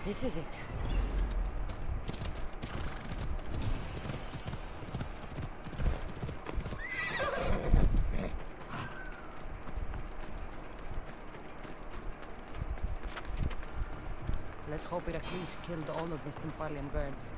This is it. Let's hope Iraklis killed all of the Stymphalian guards.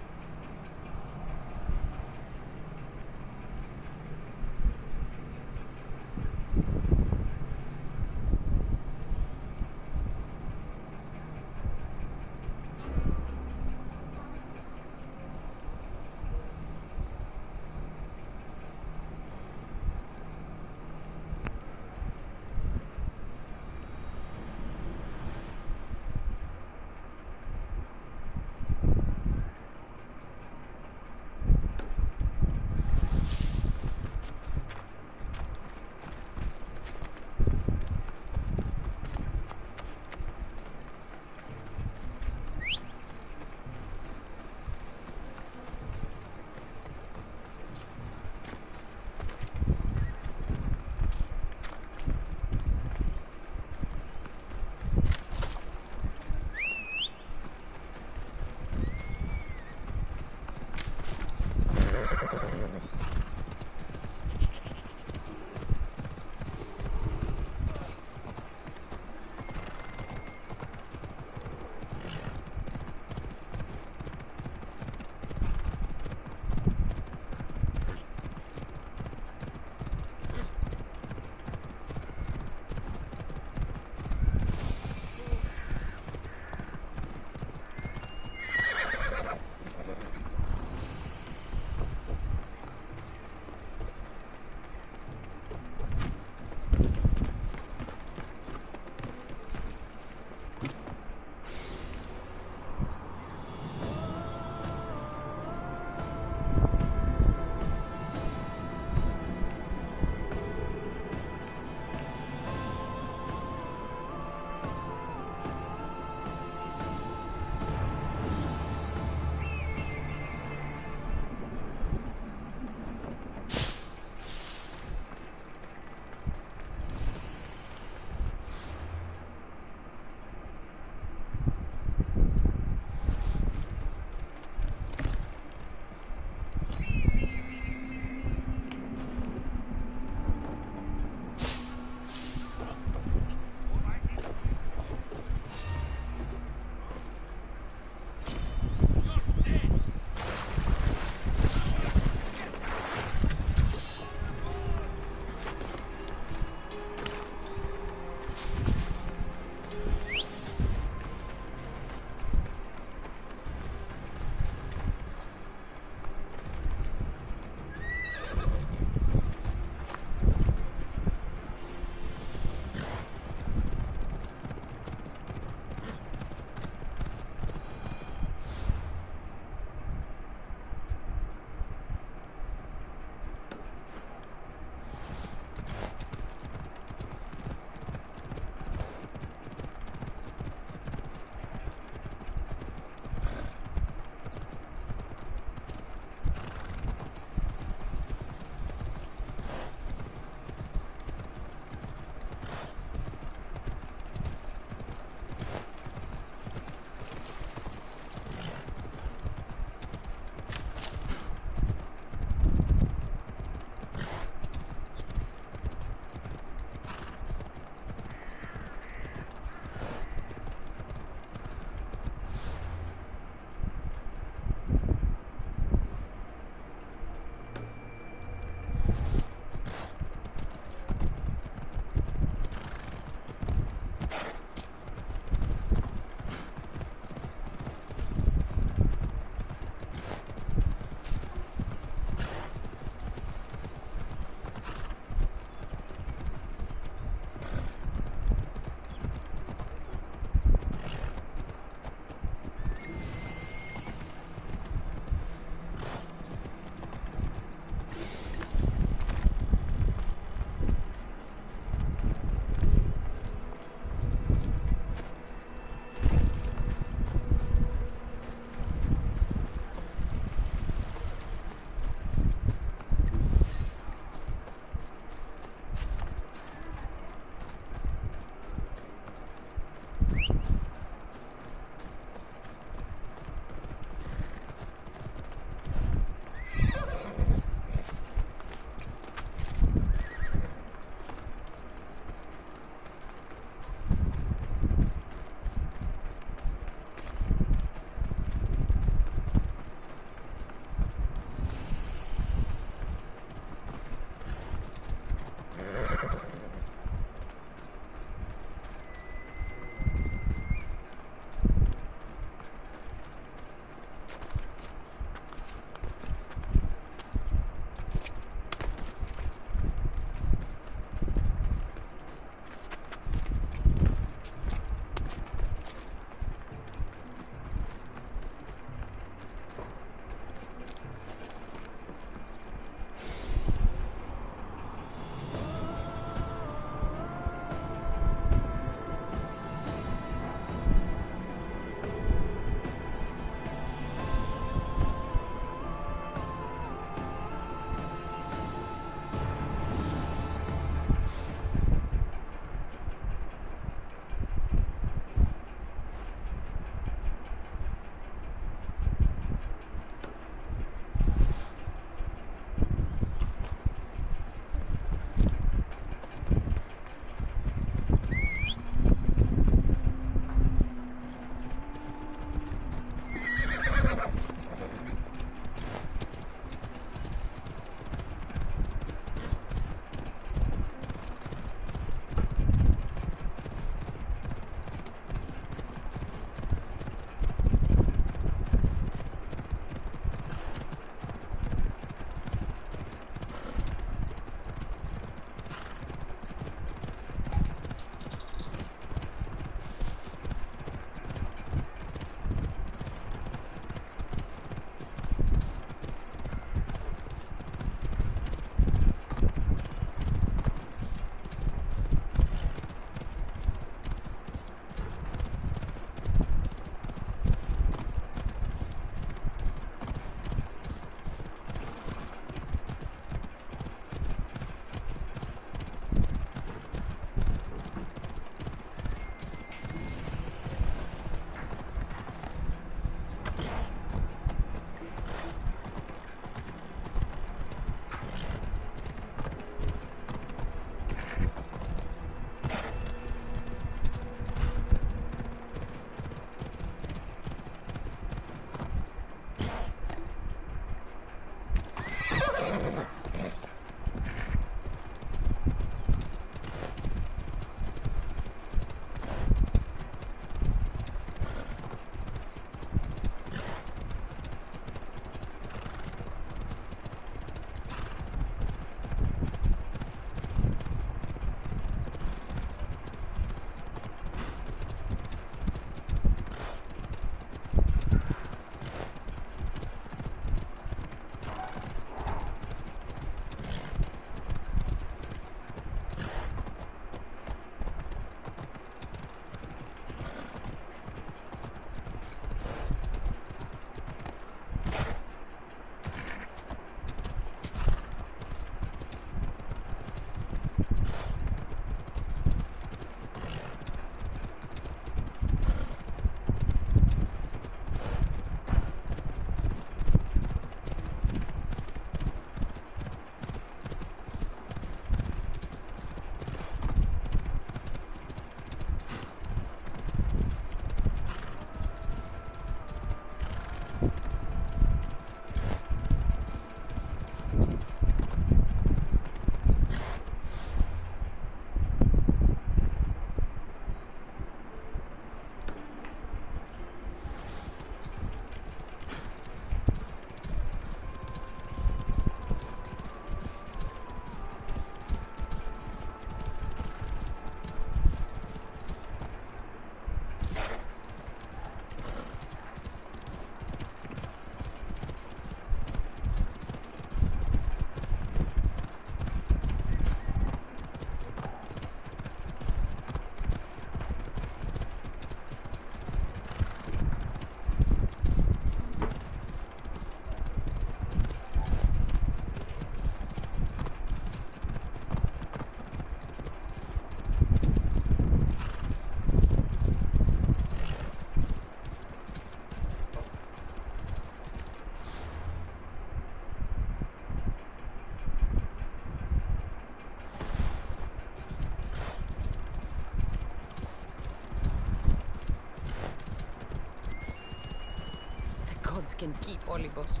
can keep Olivos.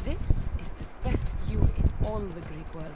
This is the best view in all the Greek world.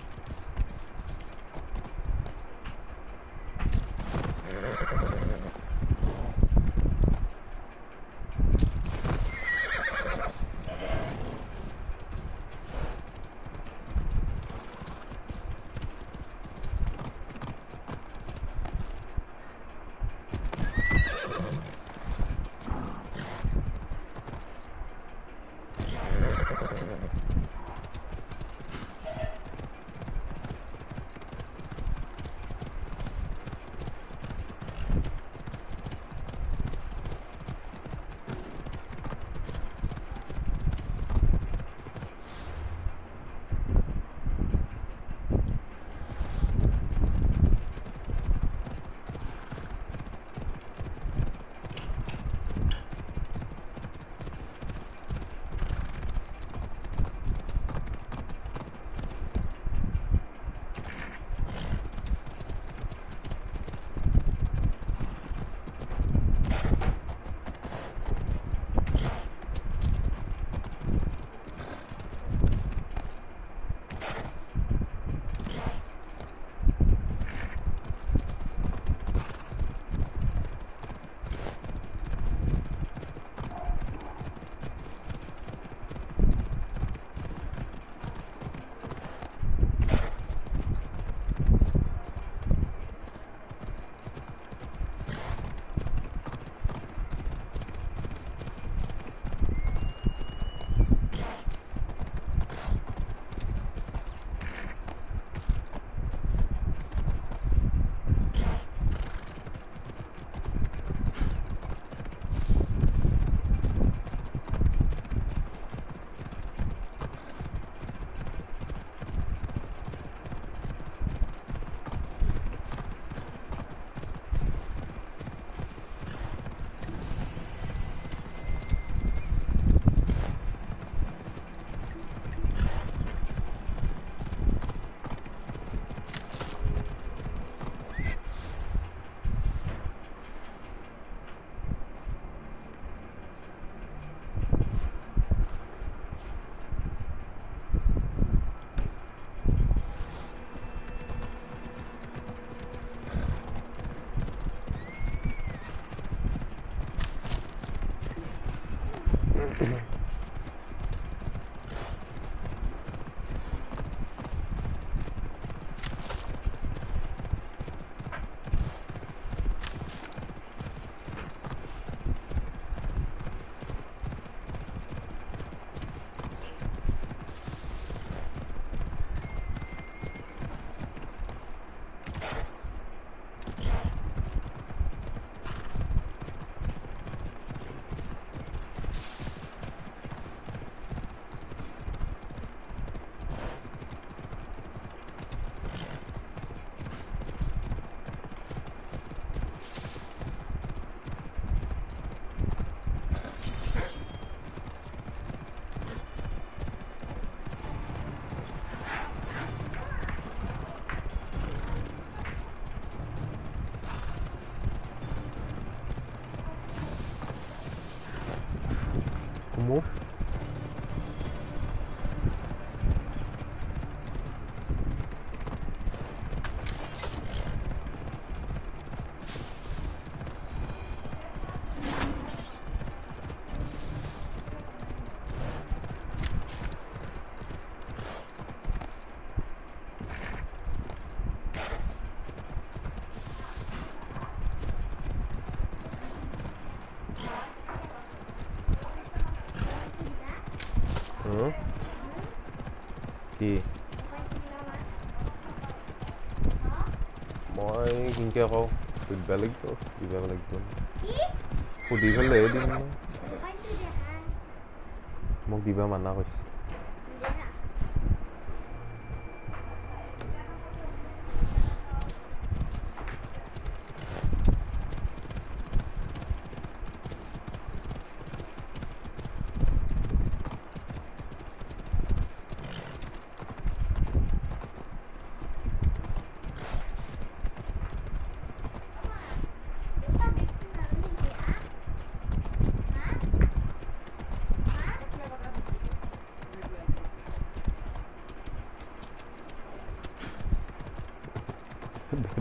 Como? Gì? Mọi kaya ko pagbalik ko, di ba balik ko? Hindi ka lady mo. Mag di ba man ako?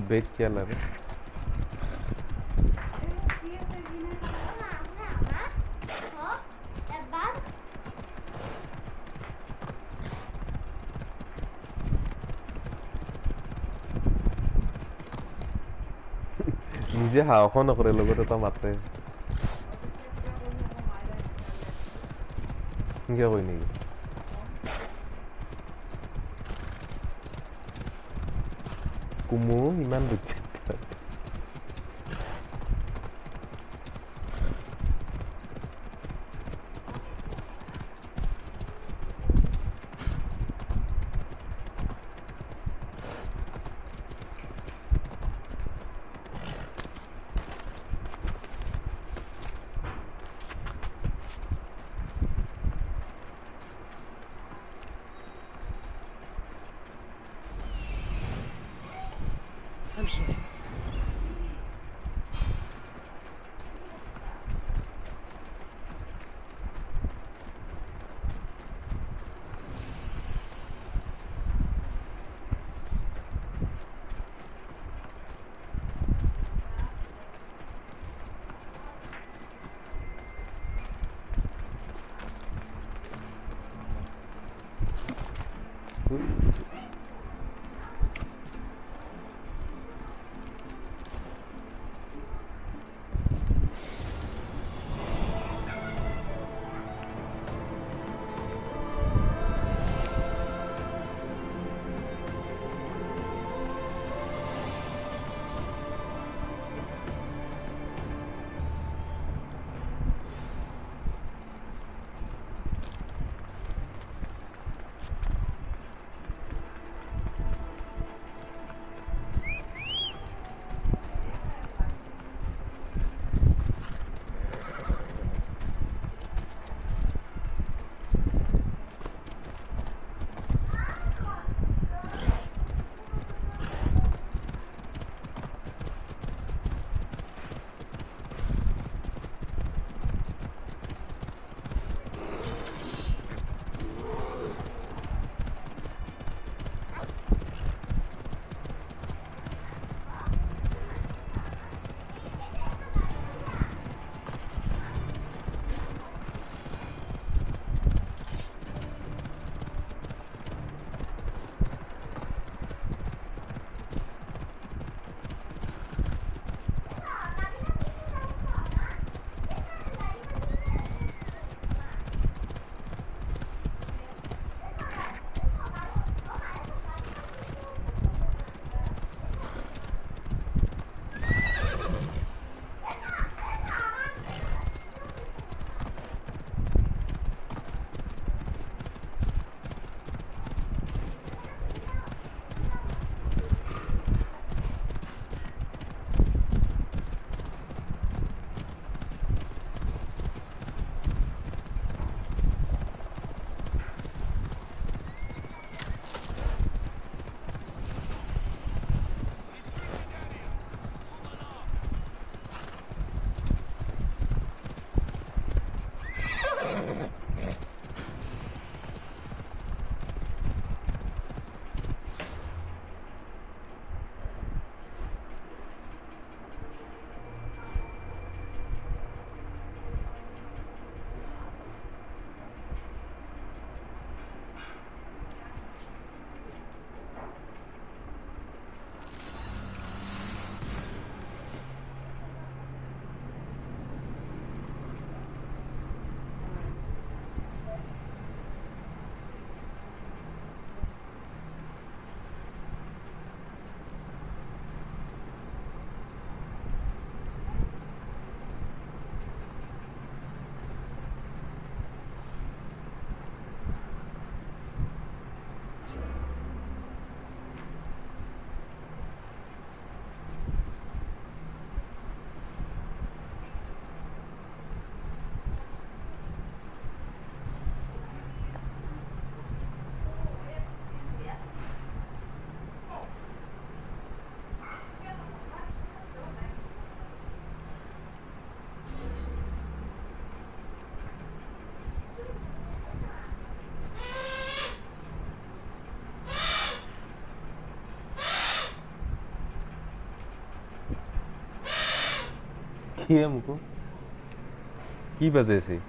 break kiya la re. নিজে হাওখন নকৰে লগতে এটা মাতে কিয় কই নেকি কুমু ইমান বুজি I'm here. की है हमको की वजह से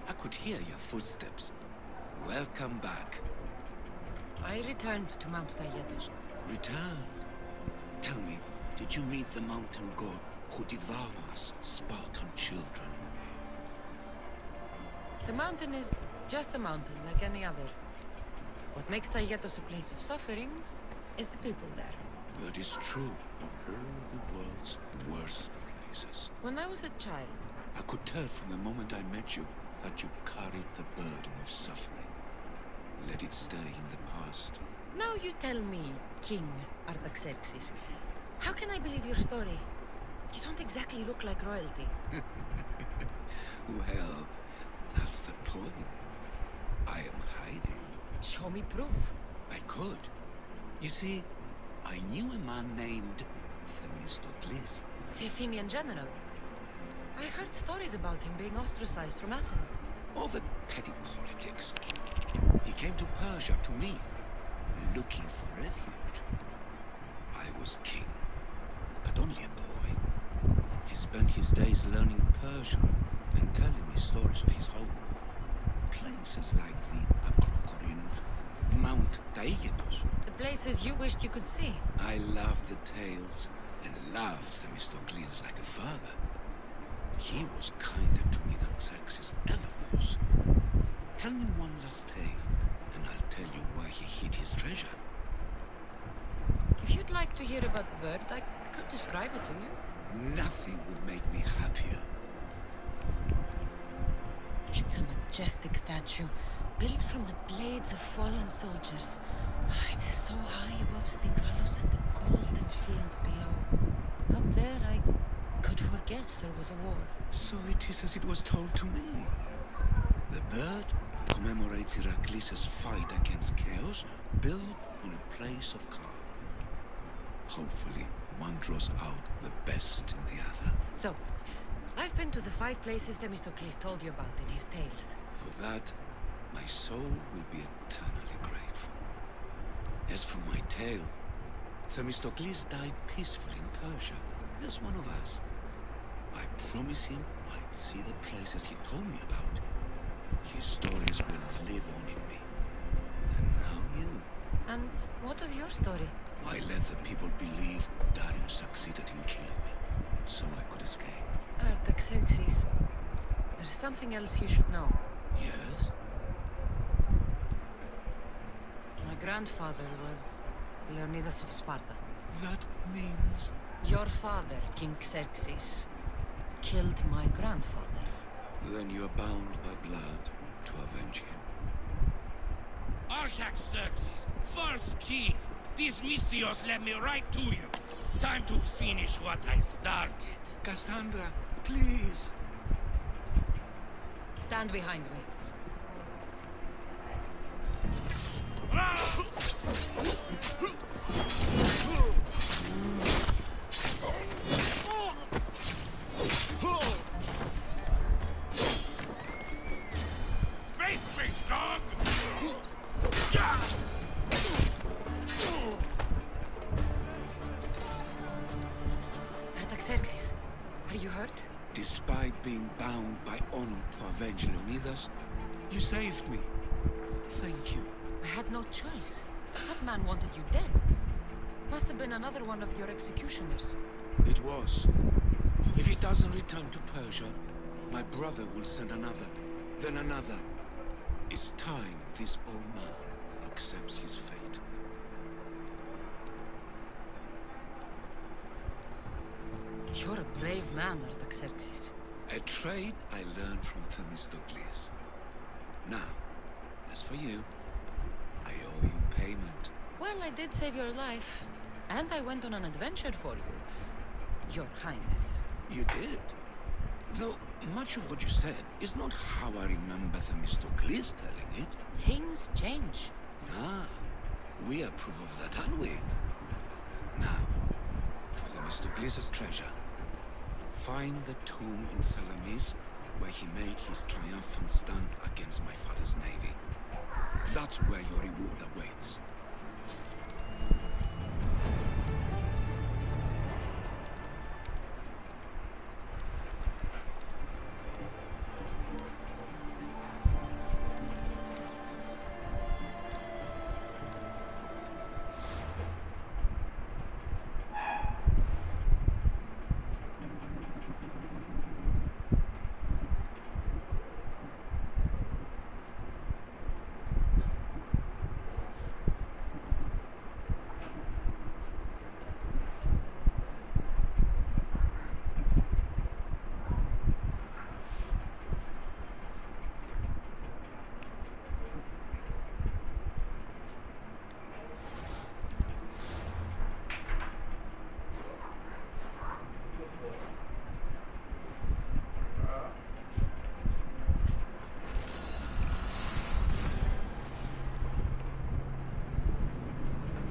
I could hear your footsteps. Welcome back. I returned to Mount Taygetos. Return. Tell me, did you meet the mountain god who devours Spartan children? The mountain is just a mountain like any other. What makes Taygetos a place of suffering is the people there. That is true of all the world's worst places. When I was a child, I could tell from the moment I met you that you carried the burden of suffering. Let it stay in the past. now you tell me, King Artaxerxes, how can I believe your story? You don't exactly look like royalty. Well, that's the point. I am hiding. Show me proof. I could. You see, I knew a man named Themistocles. The Athenian general. I heard stories about him being ostracized from Athens. Over petty politics. He came to Persia to me, looking for refuge. I was king, but only a boy. He spent his days learning Persian and telling me stories of his home. Places like the Acrocorinth, Mount Taygetos. The places you wished you could see. I loved the tales and loved Themistocles like a father. He was kinder to me than Xerxes ever was. Tell me one last tale, and I'll tell you why he hid his treasure. If you'd like to hear about the bird, I could describe it to you. Nothing would make me happier. It's a majestic statue, built from the blades of fallen soldiers. It is so high above Stymphalos and the golden fields below. Up there, I could forget there was a war. So it is as it was told to me. The bird commemorates Heracles' fight against chaos, built on a place of calm. Hopefully, one draws out the best in the other. So, I've been to the 5 places Themistocles told you about in his tales. For that, my soul will be eternally grateful. As for my tale, Themistocles died peacefully in Persia, as one of us. I promise him I'd see the places he told me about. His stories will live on in me. And now you. And what of your story? I let the people believe Darius succeeded in killing me, so I could escape. Artaxerxes, there's something else you should know. Yes? My grandfather was Leonidas of Sparta. That means... Your father, King Xerxes, killed my grandfather. Then you're bound by blood to avenge him. Artaxerxes, false king! These Mystios led me right to you. Time to finish what I started. Cassandra, please! Stand behind me. Face me, dog! Artaxerxes, are you hurt? Despite being bound by honor to avenge Leonidas, you saved me. Thank you. I had no choice. That man wanted you dead. Must have been another one of your executioners. It was. If he doesn't return to Persia, my brother will send another, then another. It's time this old man accepts his fate. You're a brave man, Artaxerxes. A trait I learned from Themistocles. Now, as for you, Well, I did save your life. And I went on an adventure for you, Your Highness. You did? Though much of what you said is not how I remember Themistocles telling it. Things change. Ah, we approve of that, aren't we? Now, for Themistocles' treasure. Find the tomb in Salamis where he made his triumphant stand against my father's navy. That's where your reward awaits.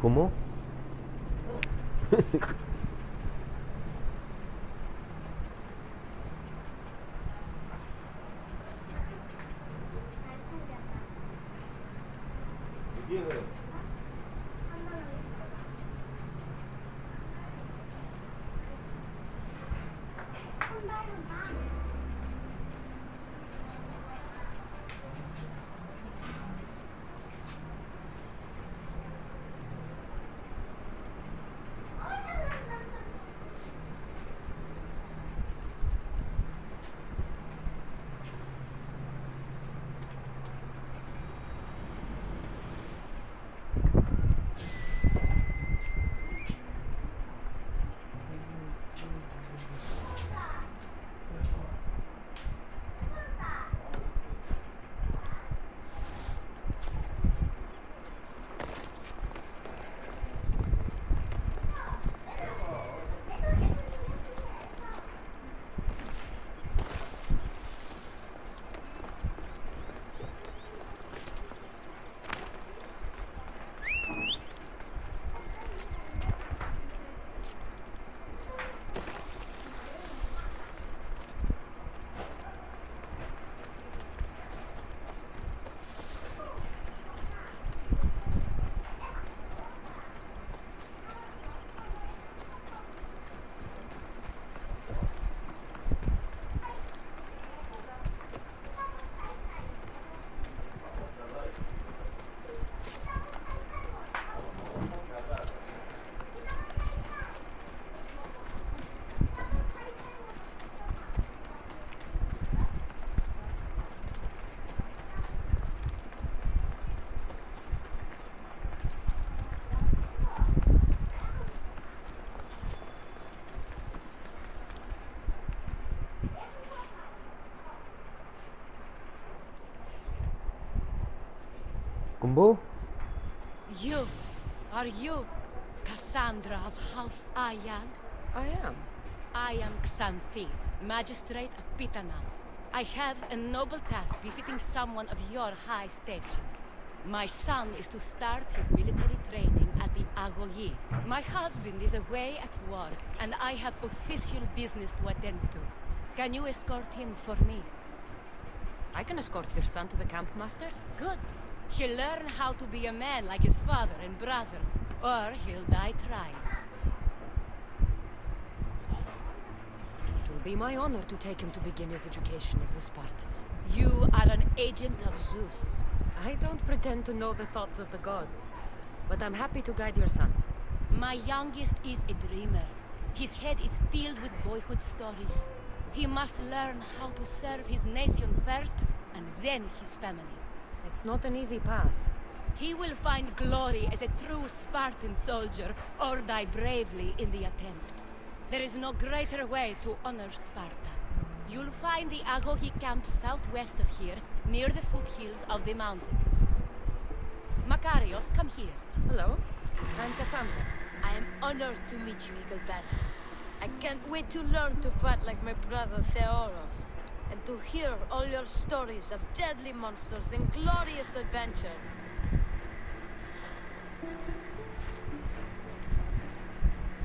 ¿Cómo? Combo? Are you Cassandra of House Ayag? I am. I am Xanthi, Magistrate of Pitanam. I have a noble task befitting someone of your high station. My son is to start his military training at the Agoyi. My husband is away at war, and I have official business to attend to. Can you escort him for me? I can escort your son to the camp, Master. Good. He'll learn how to be a man like his father and brother, or he'll die trying. It will be my honor to take him to begin his education as a Spartan. You are an agent of Zeus. I don't pretend to know the thoughts of the gods, but I'm happy to guide your son. My youngest is a dreamer. His head is filled with boyhood stories. He must learn how to serve his nation first, and then his family. It's not an easy path. He will find glory as a true Spartan soldier, or die bravely in the attempt. There is no greater way to honor Sparta. You'll find the Agohi camp southwest of here, near the foothills of the mountains. Makarios, come here. Hello? I'm Cassandra. I am honored to meet you, Eaglebearer. I can't wait to learn to fight like my brother Theoros, and to hear all your stories of deadly monsters and glorious adventures.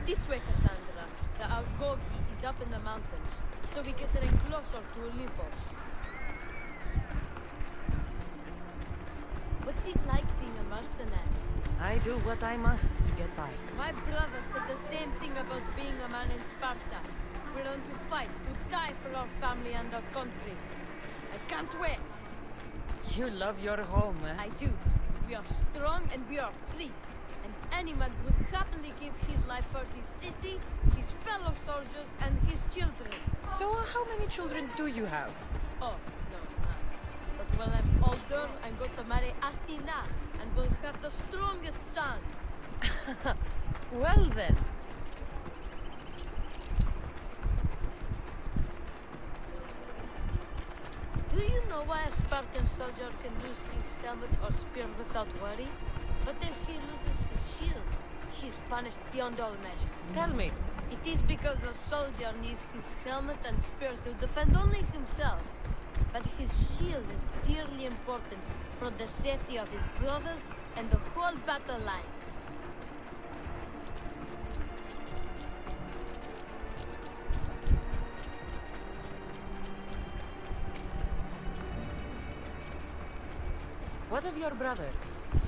This way, Cassandra. The Algogi is up in the mountains, so we get in closer to Olympus. What's it like being a mercenary? I do what I must to get by. My brother said the same thing about being a man in Sparta. We learn to fight, to die for our family and our country. I can't wait. You love your home, eh? I do. We are strong and we are free. And any man would happily give his life for his city, his fellow soldiers, and his children. So how many children do you have? Oh, no, none. But when I'm older, I'm going to marry Athena, and we'll have the strongest sons. Well then. Do you know why a Spartan soldier can lose his helmet or spear without worry? But if he loses his shield, he's punished beyond all measure. Tell me. It is because a soldier needs his helmet and spear to defend only himself. But his shield is dearly important for the safety of his brothers and the whole battle line. What of your brother?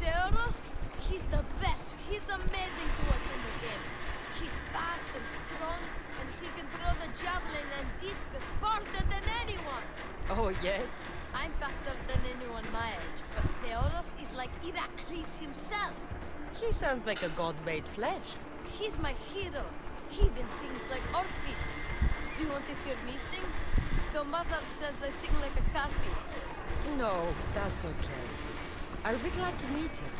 Theoros? He's the best. He's amazing to watch in the games. He's fast and strong, and he can throw the javelin and discus farther than anyone. Oh, yes? I'm faster than anyone my age, but Theoros is like Heracles himself. He sounds like a god made flesh. He's my hero. He even sings like Orpheus. Do you want to hear me sing? Though mother says I sing like a harpy. No, that's okay. I'll be glad to meet him.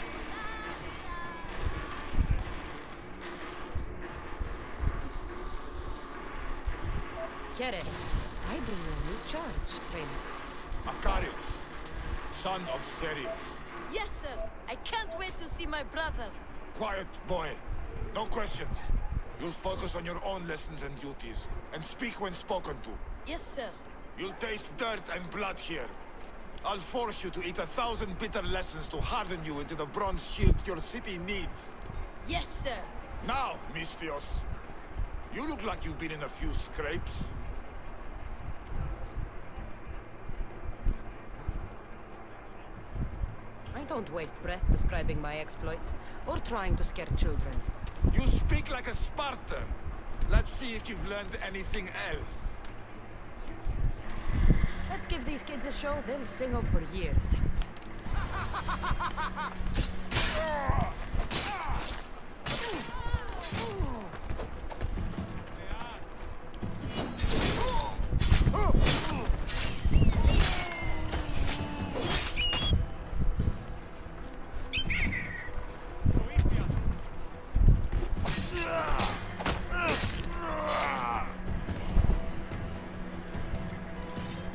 Thierry, I bring you a new charge, trainer. Macarius, son of Serius. Yes, sir. I can't wait to see my brother. Quiet, boy. No questions. You'll focus on your own lessons and duties, and speak when spoken to. Yes, sir. You'll taste dirt and blood here. I'll force you to eat 1,000 bitter lessons to harden you into the bronze shield your city needs. Yes, sir. Now, Misthios, you look like you've been in a few scrapes. I don't waste breath describing my exploits, or trying to scare children. You speak like a Spartan. Let's see if you've learned anything else. Let's give these kids a show they'll sing of for years.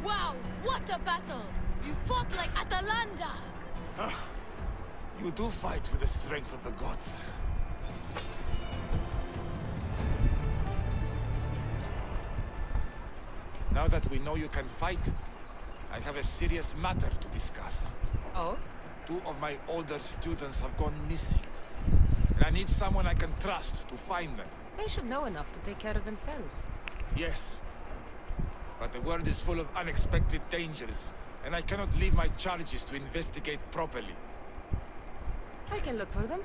Wow, what a battle! You fought like Atalanta! You do fight with the strength of the gods. Now that we know you can fight, I have a serious matter to discuss. Oh? 2 of my older students have gone missing. And I need someone I can trust to find them. They should know enough to take care of themselves. Yes. But the world is full of unexpected dangers, and I cannot leave my charges to investigate properly. I can look for them.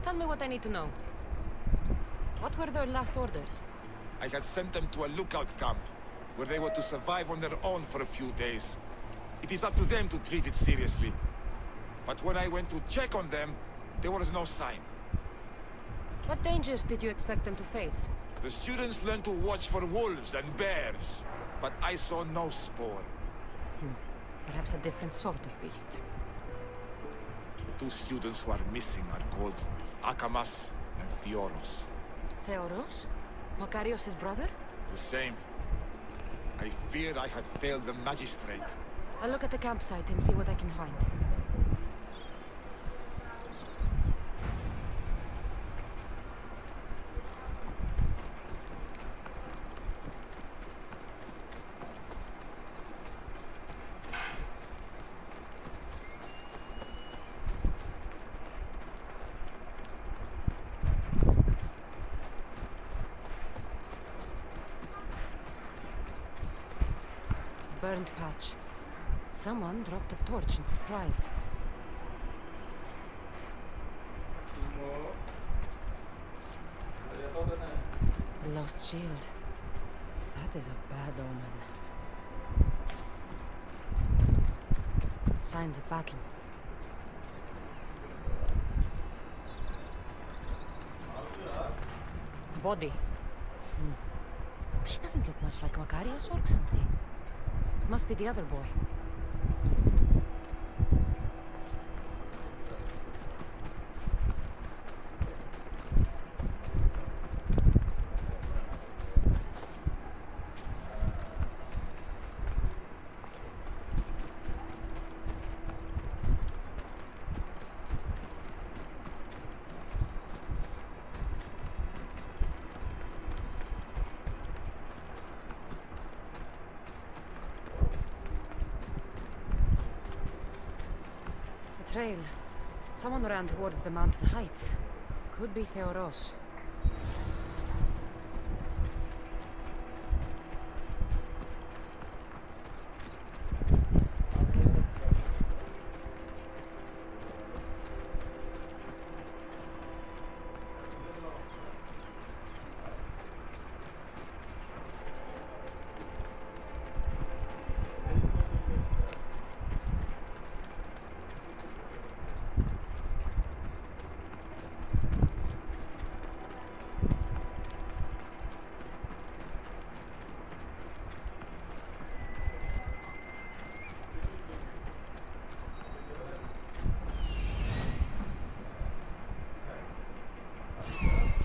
Tell me what I need to know. What were their last orders? I had sent them to a lookout camp, where they were to survive on their own for a few days. It is up to them to treat it seriously. But when I went to check on them, there was no sign. What dangers did you expect them to face? The students learned to watch for wolves and bears, but I saw no spoor. Perhaps a different sort of beast. The 2 students who are missing are called Akamas and Theoros. Theoros? Makarios' brother? The same. I fear I have failed the magistrate. I'll look at the campsite and see what I can find. burnt patch. Someone dropped a torch in surprise. A lost shield. That is a bad omen. Signs of battle. A body. He doesn't look much like Macarius or something. Must be the other boy. Trail. Someone ran towards the mountain heights. Could be Theoros.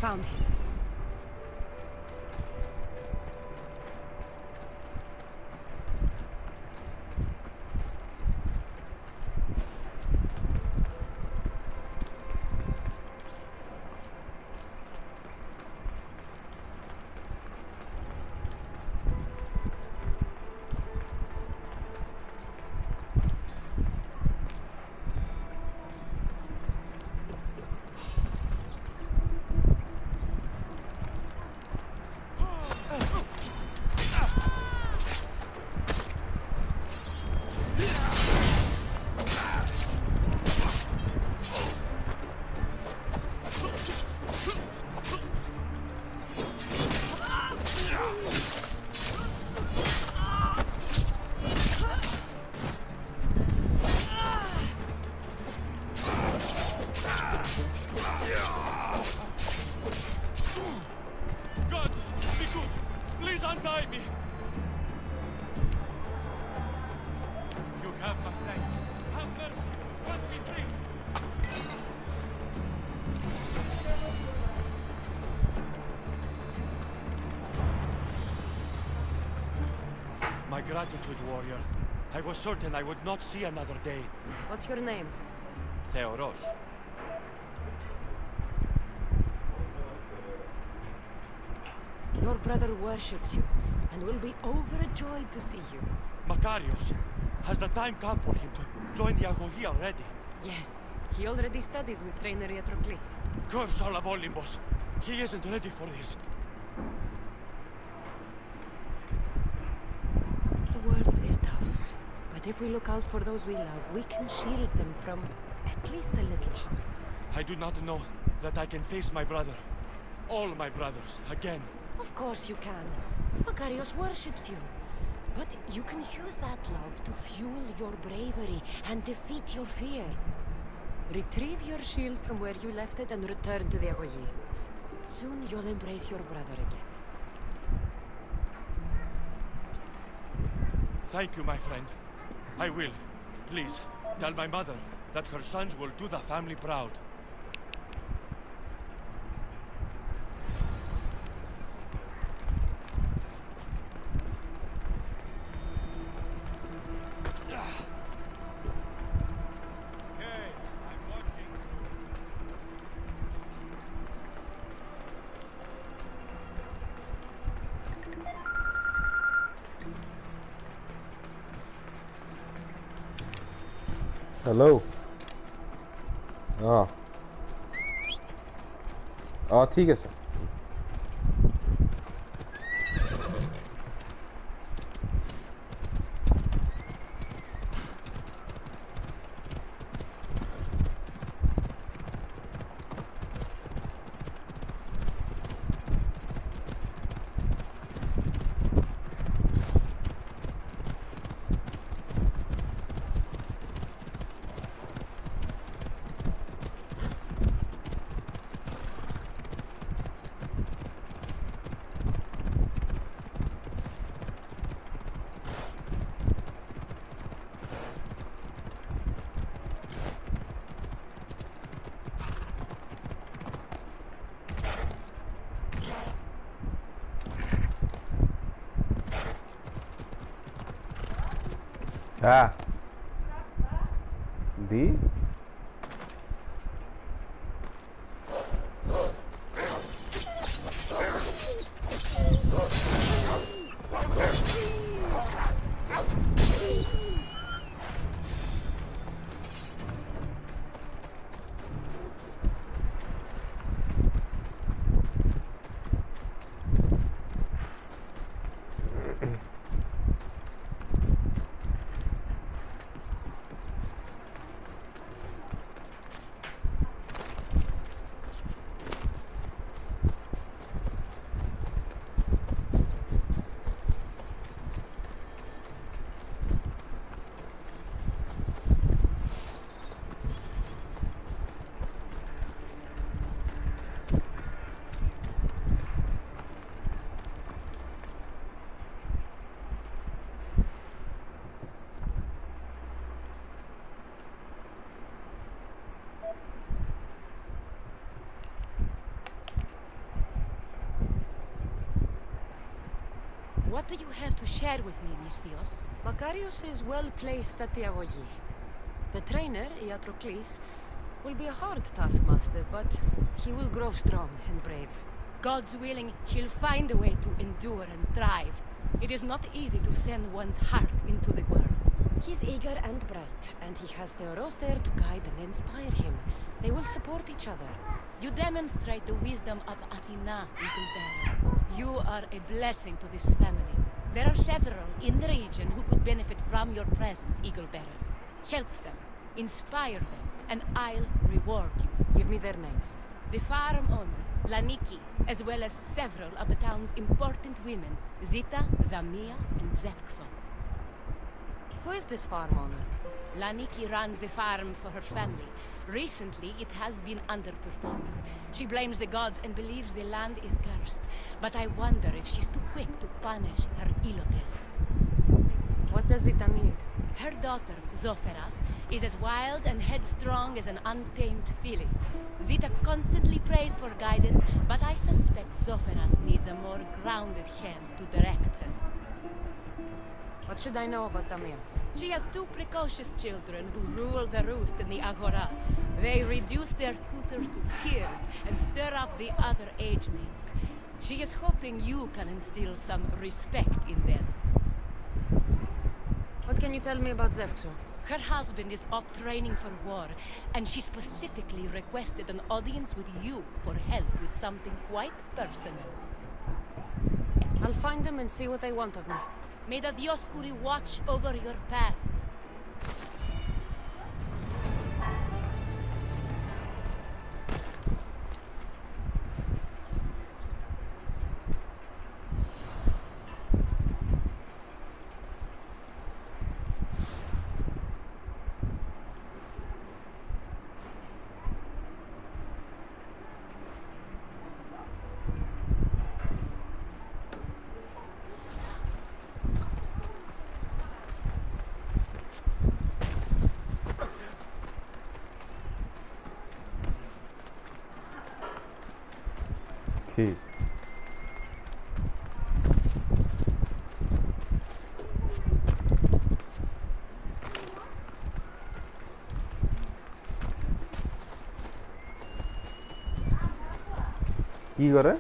Found him. My gratitude, warrior. I was certain I would not see another day. What's your name? Theoros. Your brother worships you, and will be overjoyed to see you. Macarius, has the time come for him to join the Agogi already? Yes, he already studies with trainer Etrocles. Curse all of Olympus. He isn't ready for this. The world is tough, but if we look out for those we love, we can shield them from at least a little harm. I do not know that I can face my brother, all my brothers, again. Of course you can. Macarius worships you. But you can use that love to fuel your bravery and defeat your fear. Retrieve your shield from where you left it and return to the Agogi. Soon you'll embrace your brother again. Thank you, my friend. I will. Please, tell my mother that her sons will do the family proud. Hello हाँ हाँ ठीक है sir Ah. D. What do you have to share with me, Mystios? Makarios is well placed at the Agogi. The trainer, Iatrocles, will be a hard taskmaster, but he will grow strong and brave. God's willing, he'll find a way to endure and thrive. It is not easy to send one's heart into the world. He's eager and bright, and he has Theoros there to guide and inspire him. They will support each other. You demonstrate the wisdom of Athena, Eaglebearer. You are a blessing to this family. There are several in the region who could benefit from your presence, Eaglebearer. Help them, inspire them, and I'll reward you. Give me their names. The farm owner, Laniki, as well as several of the town's important women, Zita, Damia, and Zefxo. Who is this farm owner? Laniki runs the farm for her family. Recently, it has been underperforming. She blames the gods and believes the land is cursed. But I wonder if she's too quick to punish her ilotes. What does Zita need? Her daughter, Zoferas, is as wild and headstrong as an untamed filly. Zita constantly prays for guidance, but I suspect Zoferas needs a more grounded hand to direct her. What should I know about Damia? She has two precocious children who rule the roost in the Agora. They reduce their tutors to tears and stir up the other age mates. She is hoping you can instill some respect in them. What can you tell me about Zefxo? Her husband is off training for war, and she specifically requested an audience with you for help with something quite personal. I'll find them and see what they want of me. May the Dioscuri watch over your path. Okay. কি করে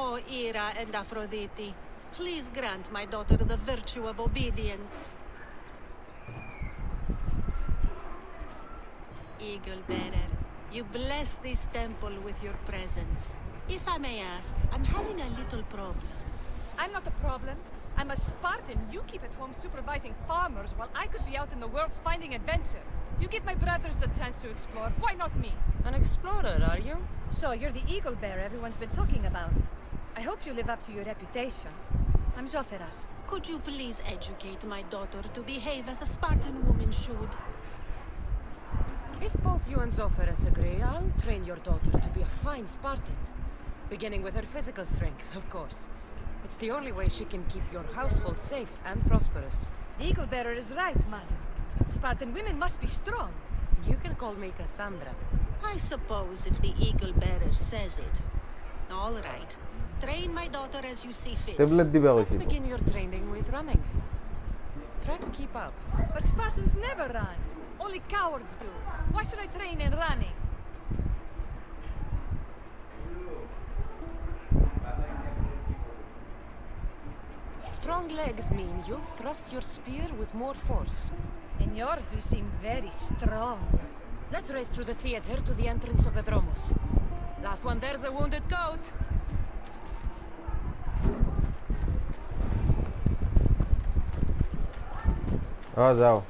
O Ira and Aphrodite, please grant my daughter the virtue of obedience. Eagle Bearer, you bless this temple with your presence. If I may ask, I'm having a little problem. I'm not the problem. I'm a Spartan. You keep at home supervising farmers while I could be out in the world finding adventure. You give my brothers the chance to explore. Why not me? An explorer, are you? So, you're the eagle bear everyone's been talking about. I hope you live up to your reputation. I'm Zoferas. Could you please educate my daughter to behave as a Spartan woman should? If both you and Zoferas agree, I'll train your daughter to be a fine Spartan. Beginning with her physical strength, of course. It's the only way she can keep your household safe and prosperous. The eagle bearer is right, madam. Spartan women must be strong. You can call me Cassandra. I suppose if the eagle bearer says it. All right. Train my daughter as you see fit. Let's begin your training with running. Try to keep up. But Spartans never run. Only cowards do. Why should I train in running? Strong legs mean you'll thrust your spear with more force. And yours do seem very strong. Let's race through the theater to the entrance of the Dromos. Last one there's a wounded goat. आ जाओ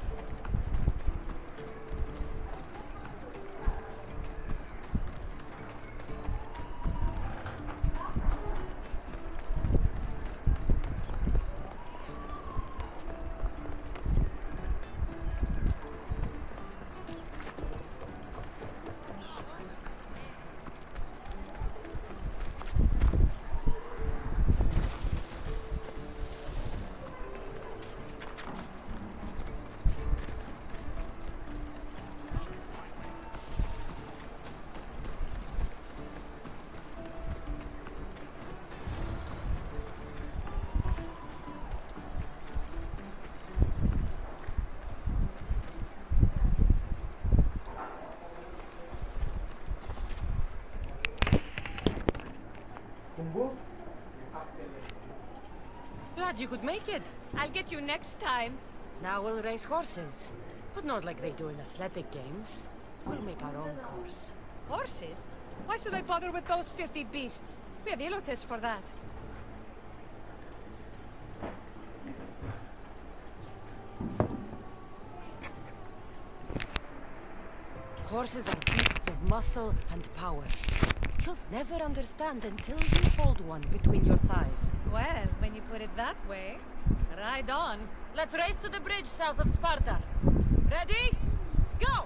Glad you could make it. I'll get you next time. Now we'll race horses. But not like they do in athletic games. We'll make our own course. Horses? Why should I bother with those filthy beasts? We have elotes for that. Horses are beasts of muscle and power. You'll never understand until you hold one between your thighs. Well, when you put it that way, ride on. Let's race to the bridge south of Sparta. Ready? Go!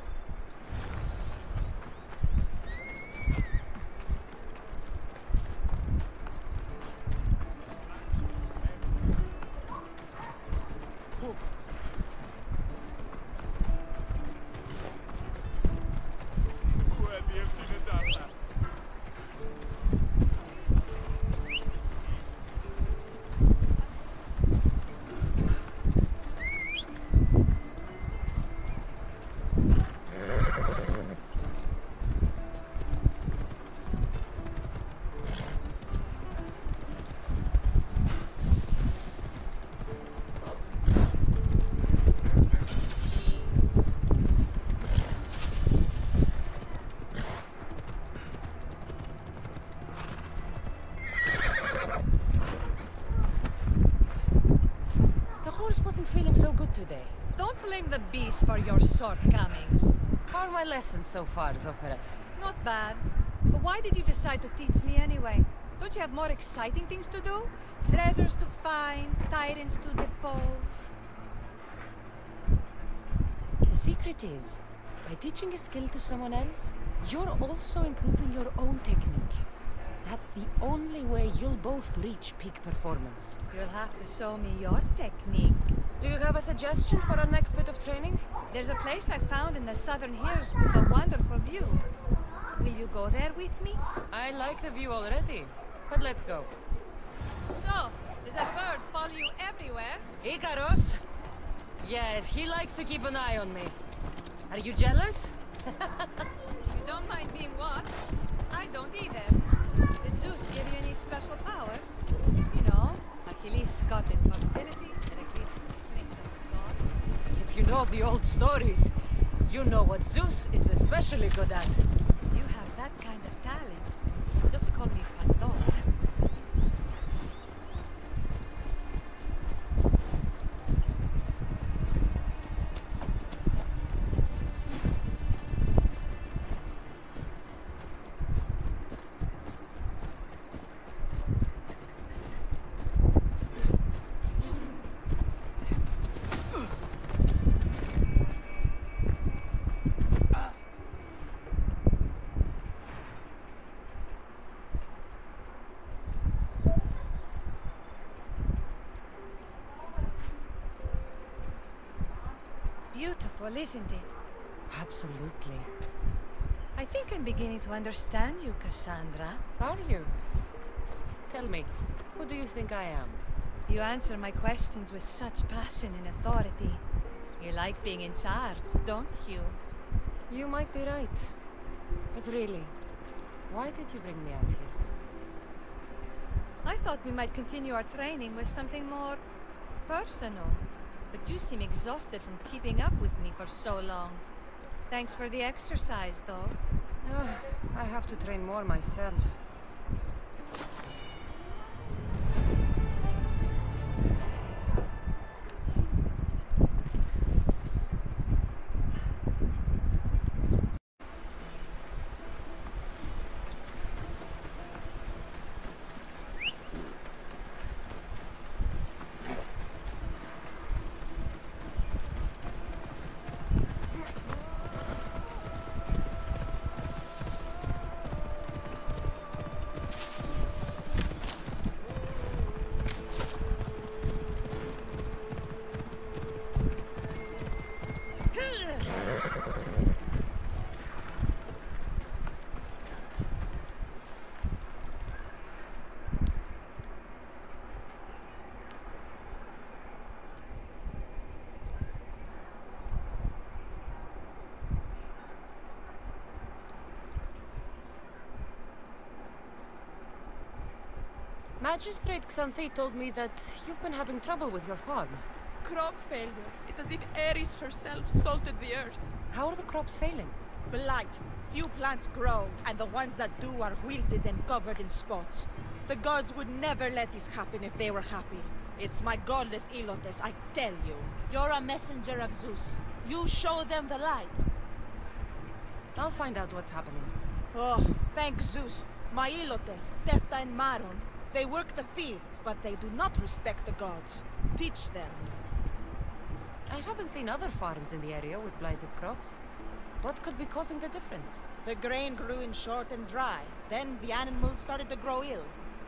Wasn't feeling so good today. Don't blame the beast for your shortcomings. How are my lessons so far, Zoferas? Not bad. But why did you decide to teach me anyway? Don't you have more exciting things to do? Treasures to find, tyrants to depose. The secret is, by teaching a skill to someone else, you're also improving your own technique. That's the only way you'll both reach peak performance. You'll have to show me your technique. Do you have a suggestion for our next bit of training? There's a place I found in the southern hills with a wonderful view. Will you go there with me? I like the view already, but let's go. So, does that bird follow you everywhere? Icaros? Yes, he likes to keep an eye on me. Are you jealous? You don't mind being watched? I don't either. Did Zeus give you any special powers? You know, Achilles got invulnerability, Heracles strength of God. If you know the old stories, you know what Zeus is especially good at. You have that kind of talent. Just call me Pandora. beautiful, isn't it? Absolutely. I think I'm beginning to understand you, Cassandra. Are you? Tell me, who do you think I am? You answer my questions with such passion and authority. You like being in charge, don't you? You might be right. But really, why did you bring me out here? I thought we might continue our training with something more personal. But you seem exhausted from keeping up with me for so long. Thanks for the exercise, though. I have to train more myself. Magistrate Xanthi told me that you've been having trouble with your farm. Crop failure. It's as if Ares herself salted the earth. How are the crops failing? Blight. Few plants grow, and the ones that do are wilted and covered in spots. The gods would never let this happen if they were happy. It's my godless Ilotes, I tell you. You're a messenger of Zeus. You show them the light. I'll find out what's happening. Oh, thank Zeus. My Ilotes, Tefta and Maron. They work the fields, but they do not respect the gods. Teach them. I haven't seen other farms in the area with blighted crops. What could be causing the difference? The grain grew in short and dry. Then the animals started to grow ill.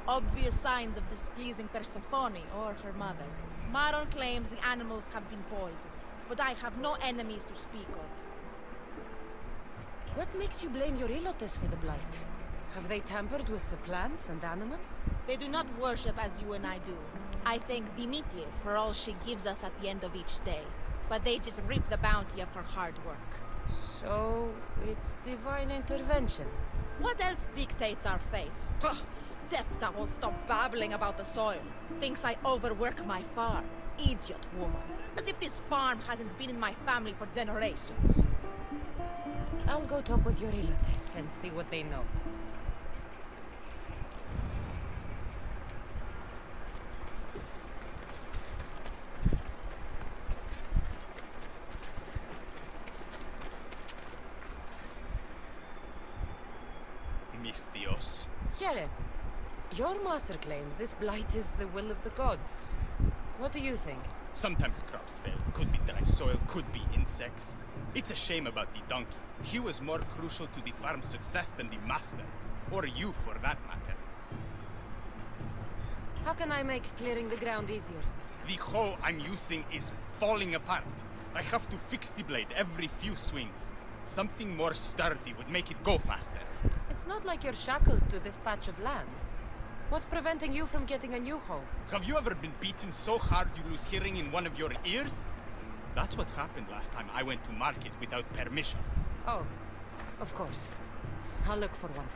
Obvious signs of displeasing Persephone or her mother. Maron claims the animals have been poisoned, but I have no enemies to speak of. What makes you blame your Ilotes for the blight? Have they tampered with the plants and animals? They do not worship as you and I do. I thank Dimitri for all she gives us at the end of each day. But they just reap the bounty of her hard work. So, it's divine intervention. What else dictates our fates? Tefta won't stop babbling about the soil. Thinks I overwork my farm. Idiot woman. As if this farm hasn't been in my family for generations. I'll go talk with your Ilotes and see what they know. Mistios. Here, your master claims this blight is the will of the gods. What do you think? Sometimes crops fail. Could be dry soil, could be insects. It's a shame about the donkey. He was more crucial to the farm's success than the master. Or you, for that matter. How can I make clearing the ground easier? The hoe I'm using is falling apart. I have to fix the blade every few swings. Something more sturdy would make it go faster. It's not like you're shackled to this patch of land. What's preventing you from getting a new hoe? Have you ever been beaten so hard you lose hearing in one of your ears? That's what happened last time I went to market without permission. Oh, of course. I'll look for one.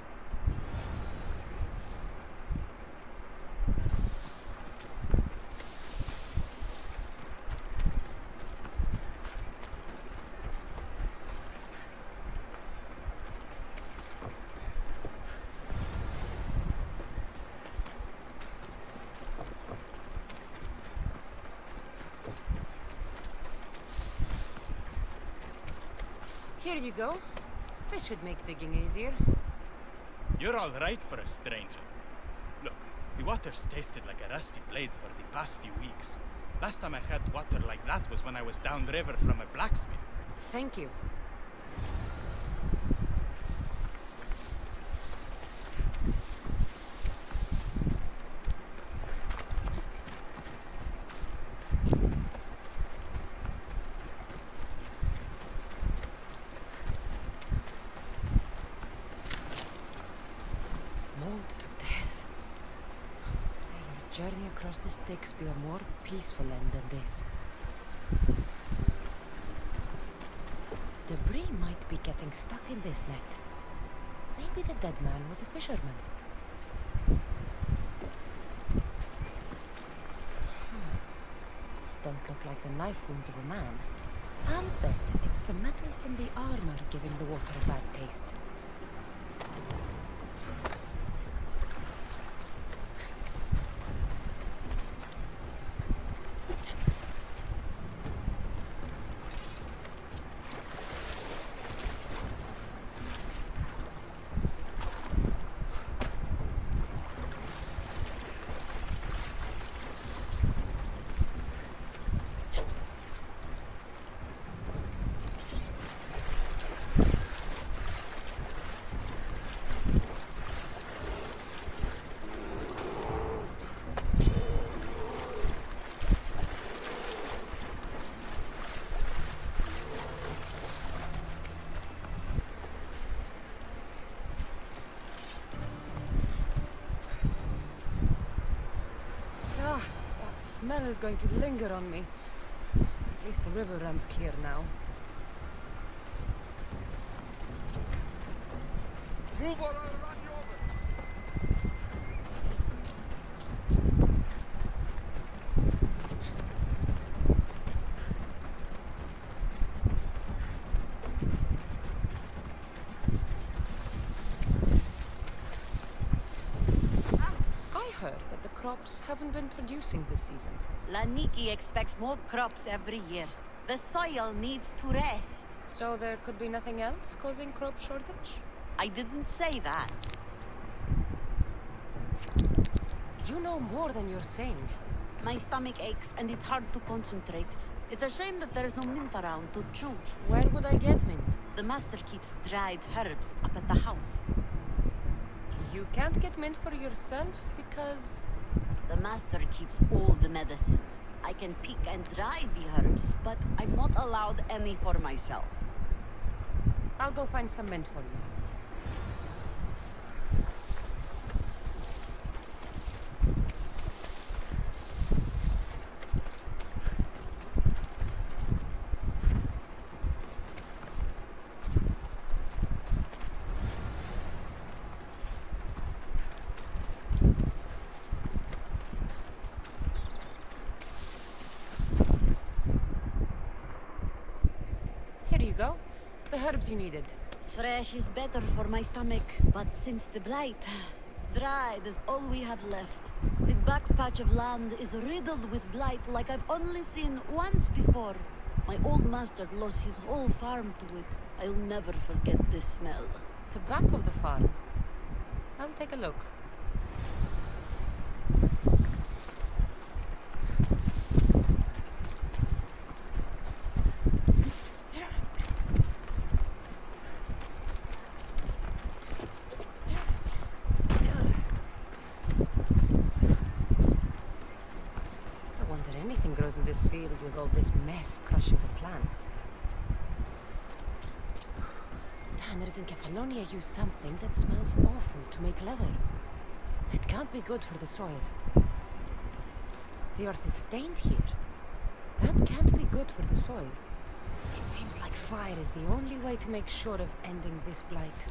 Here you go. This should make digging easier. You're all right for a stranger. Look, the water's tasted like a rusty blade for the past few weeks. Last time I had water like that was when I was downriver from a blacksmith. Thank you. journey across the Styx be a more peaceful end than this? Debris might be getting stuck in this net. Maybe the dead man was a fisherman. These don't look like the knife wounds of a man. I'll bet it's the metal from the armor giving the water a bad taste. The smell is going to linger on me. At least the river runs clear now. Move or I'll run you over! Crops haven't been producing this season. Laniki expects more crops every year. The soil needs to rest. So there could be nothing else causing crop shortage? I didn't say that. You know more than you're saying. My stomach aches and it's hard to concentrate. It's a shame that there's no mint around to chew. Where would I get mint? The master keeps dried herbs up at the house. You can't get mint for yourself because... The master keeps all the medicine. I can pick and dry the herbs, but I'm not allowed any for myself. I'll go find some mint for you. The herbs you needed. Fresh is better for my stomach, but since the blight, dried is all we have left. The back patch of land is riddled with blight like I've only seen once before. My old master lost his whole farm to it. I'll never forget this smell. The back of the farm? I'll take a look. In this field with all this mess crushing the plants. Tanners in Kefalonia use something that smells awful to make leather. It can't be good for the soil. The earth is stained here. That can't be good for the soil. It seems like fire is the only way to make sure of ending this blight.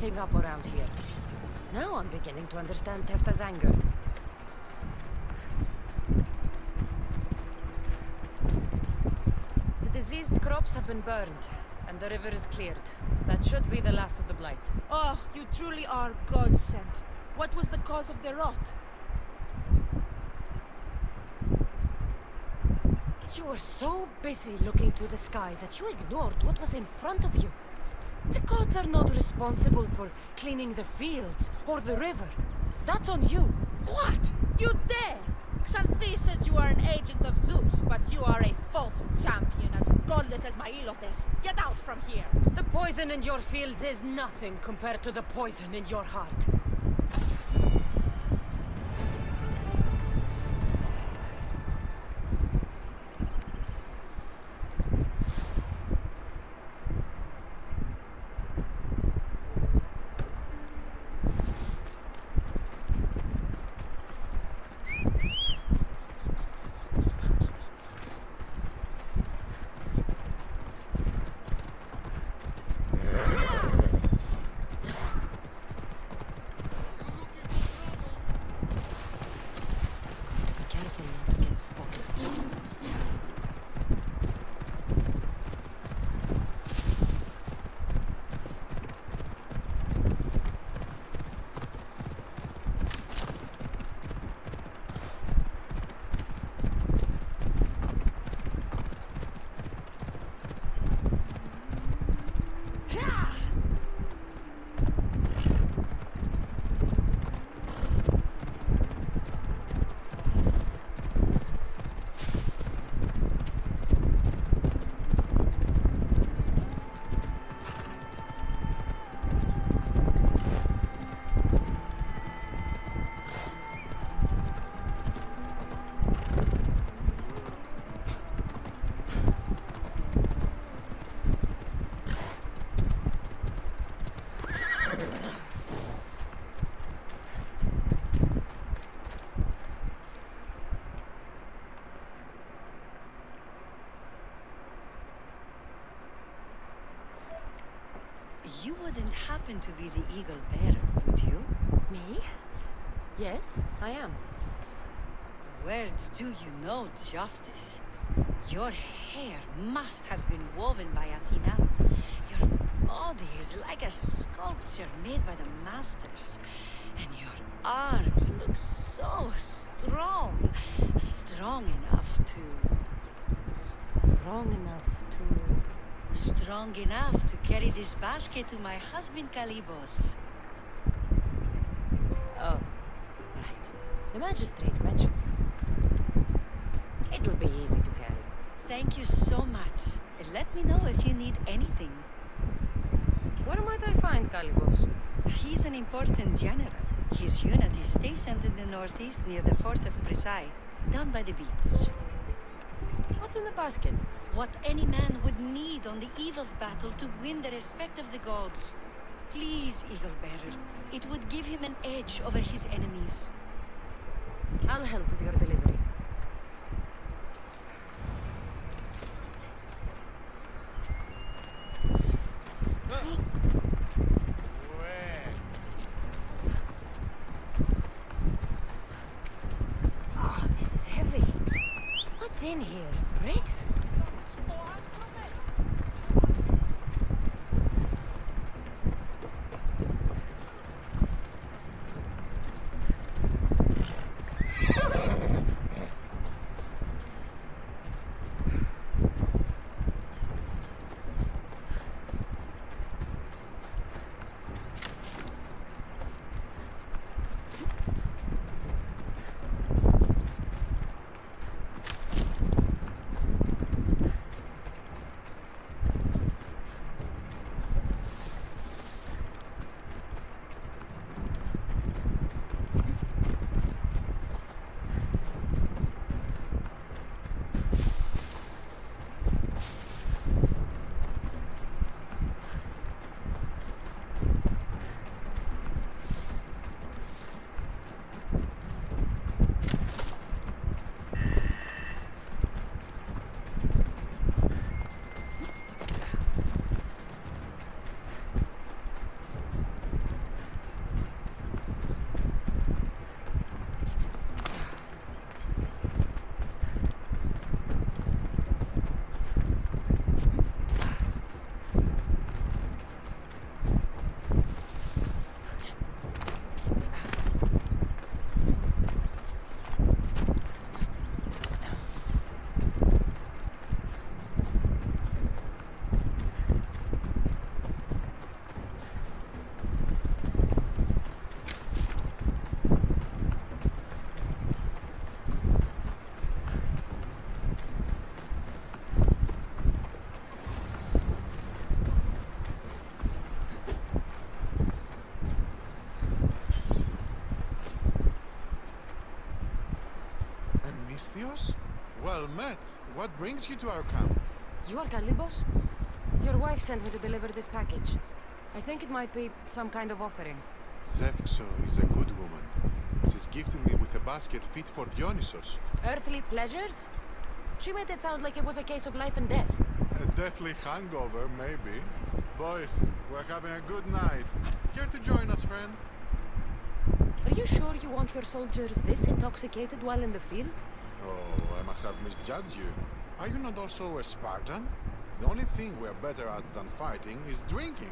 everything up around here. Now I'm beginning to understand Tefta's anger. The diseased crops have been burned, and the river is cleared. That should be the last of the blight. Oh, you truly are God-sent. What was the cause of the rot? You were so busy looking to the sky that you ignored what was in front of you. The gods are not responsible for cleaning the fields or the river. That's on you. What? You dare? Xanthi said you are an agent of Zeus, but you are a false champion, as godless as my Ilotes. Get out from here! The poison in your fields is nothing compared to the poison in your heart. You wouldn't happen to be the eagle bearer, would you? Me? Yes, I am. Words do you know, Justice? Your hair must have been woven by Athena. Your body is like a sculpture made by the masters. And your arms look so strong. Strong enough to carry this basket to my husband Kalibos. Oh, right. The magistrate mentioned you. It'll be easy to carry. Thank you so much. Let me know if you need anything. Where might I find Kalibos? He's an important general. His unit is stationed in the northeast near the fort of Presai, down by the beach. What's in the basket? What any man would need on the eve of battle to win the respect of the gods. Please, Eagle Bearer. It would give him an edge over his enemies. I'll help with your delivery. Oh, this is heavy. What's in here? Bricks? Misthios? Well met. What brings you to our camp? You are Galibos? Your wife sent me to deliver this package. I think it might be some kind of offering. Zevxo is a good woman. She's gifted me with a basket fit for Dionysos. Earthly pleasures? She made it sound like it was a case of life and death. A deathly hangover, maybe. Boys, we're having a good night. Care to join us, friend? Are you sure you want your soldiers this intoxicated while in the field? Oh, I must have misjudged you. Are you not also a Spartan? The only thing we're better at than fighting is drinking.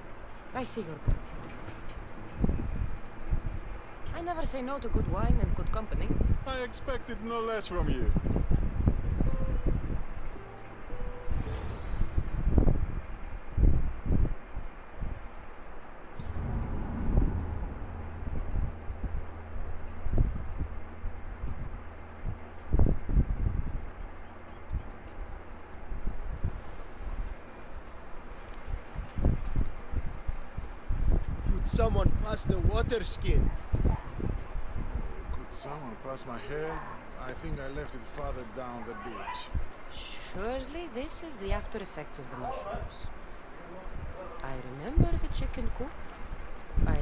I see your point. I never say no to good wine and good company. I expected no less from you. Someone pass the water skin. Could someone pass my head? I think I left it farther down the beach. Surely this is the after effects of the mushrooms. I remember the chicken coop. I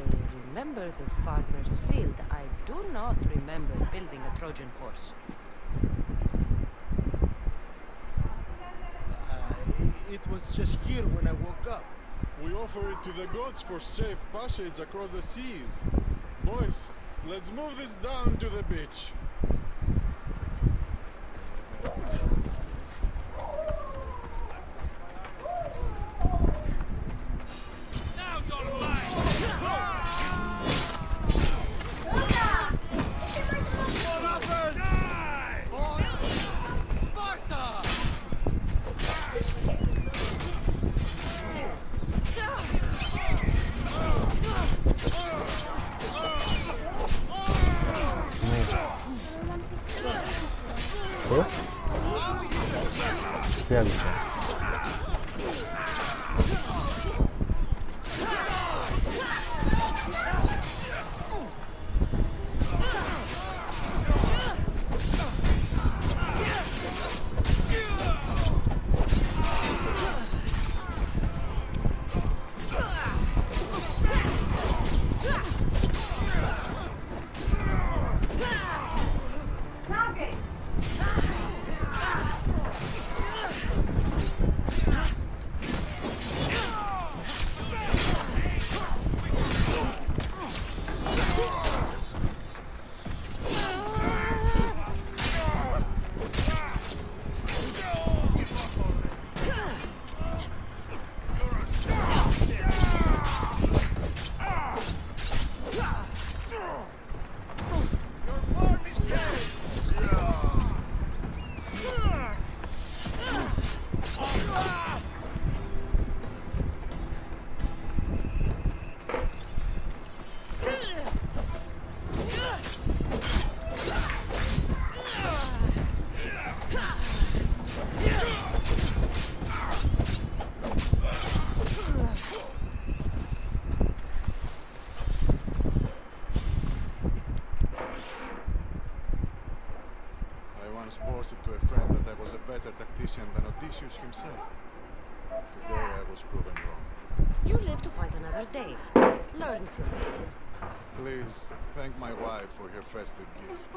remember the farmer's field. I do not remember building a Trojan horse. It was just here when I woke up. We offer it to the gods for safe passage across the seas. Boys, let's move this down to the beach. Now you're mine! Sparta! ¿Oh? ¿Qué hago? Boasted to a friend that I was a better tactician than Odysseus himself. Today I was proven wrong. You live to fight another day. Learn from this. Please, thank my wife for her festive gift.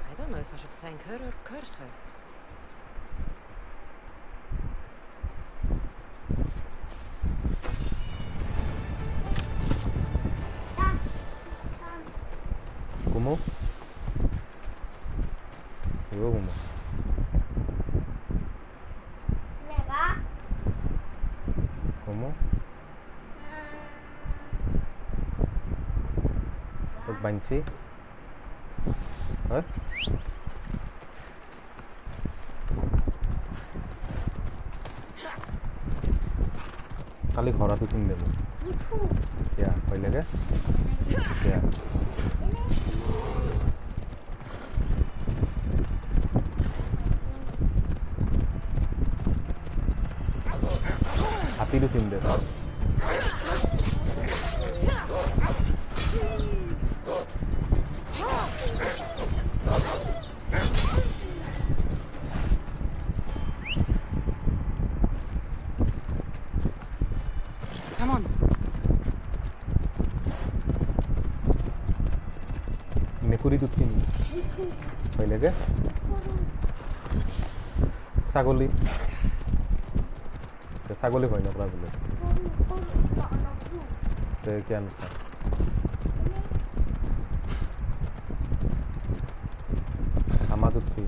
I don't know if I should thank her or curse her. ¿Cómo? Digo, ¿cómo? ¿Cómo? Pagbansi? Hah? Kali khora tu tinggal. Ya, pahile ke? Ya. Happy to think this. হয় নেকি ছাগলী ছাগলী হয় নকৰা বোলে তে কিয় নকৰা আমাতো কি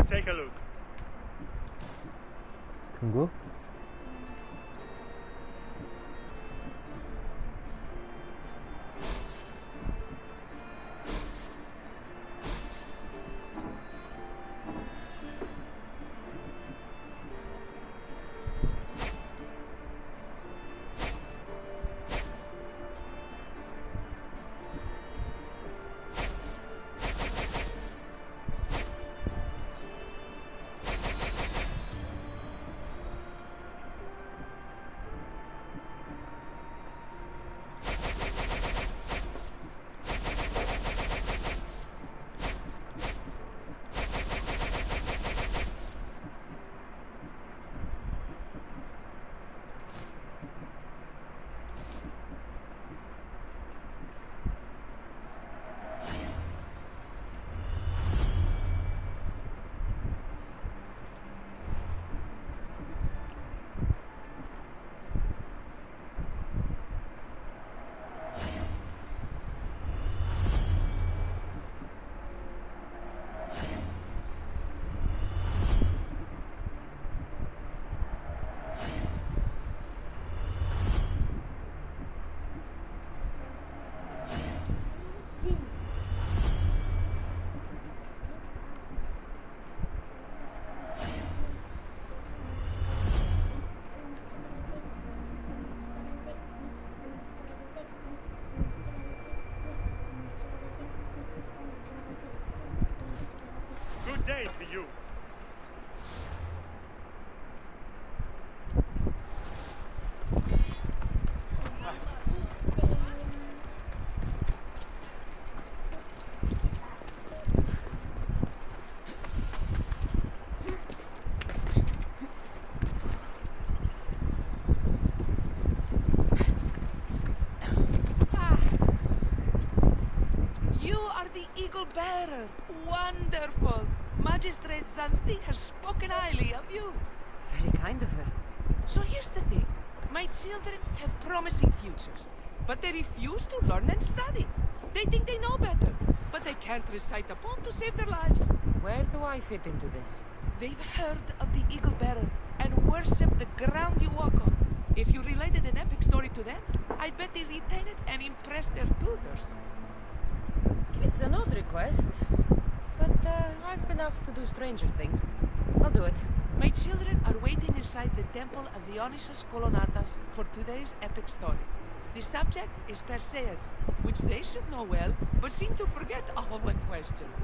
Take a look. Tunggu. Good day to you. You are the Eagle Bearer. Wonderful. Magistrate Xanthi has spoken highly of you. Very kind of her. So here's the thing. My children have promising futures, but they refuse to learn and study. They think they know better, but they can't recite a poem to save their lives. Where do I fit into this? They've heard of the Eagle Bearer and worship the ground you walk on. If you related an epic story to them, I bet they retain it and impress their tutors. It's an odd request, but I've been asked to do stranger things. I'll do it. My children are waiting inside the temple of the Dionysus Colonatas for today's epic story. The subject is Perseus, which they should know well, but seem to forget all when questioned.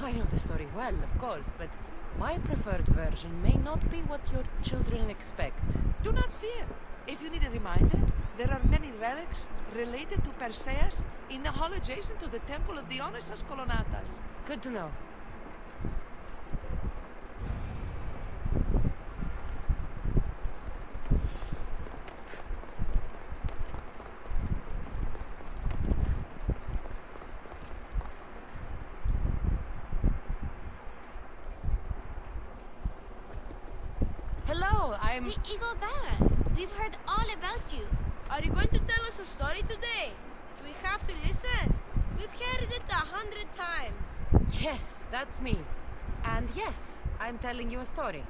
I know the story well, of course, but my preferred version may not be what your children expect. Do not fear. If you need a reminder, there are many relics related to Perseus in the hall adjacent to the temple of the Dionysus Colonatas. Good to know. Oh, I'm... The Eagle Baron. We've heard all about you. Are you going to tell us a story today? Do we have to listen? We've heard it 100 times. Yes, that's me. And yes, I'm telling you a story.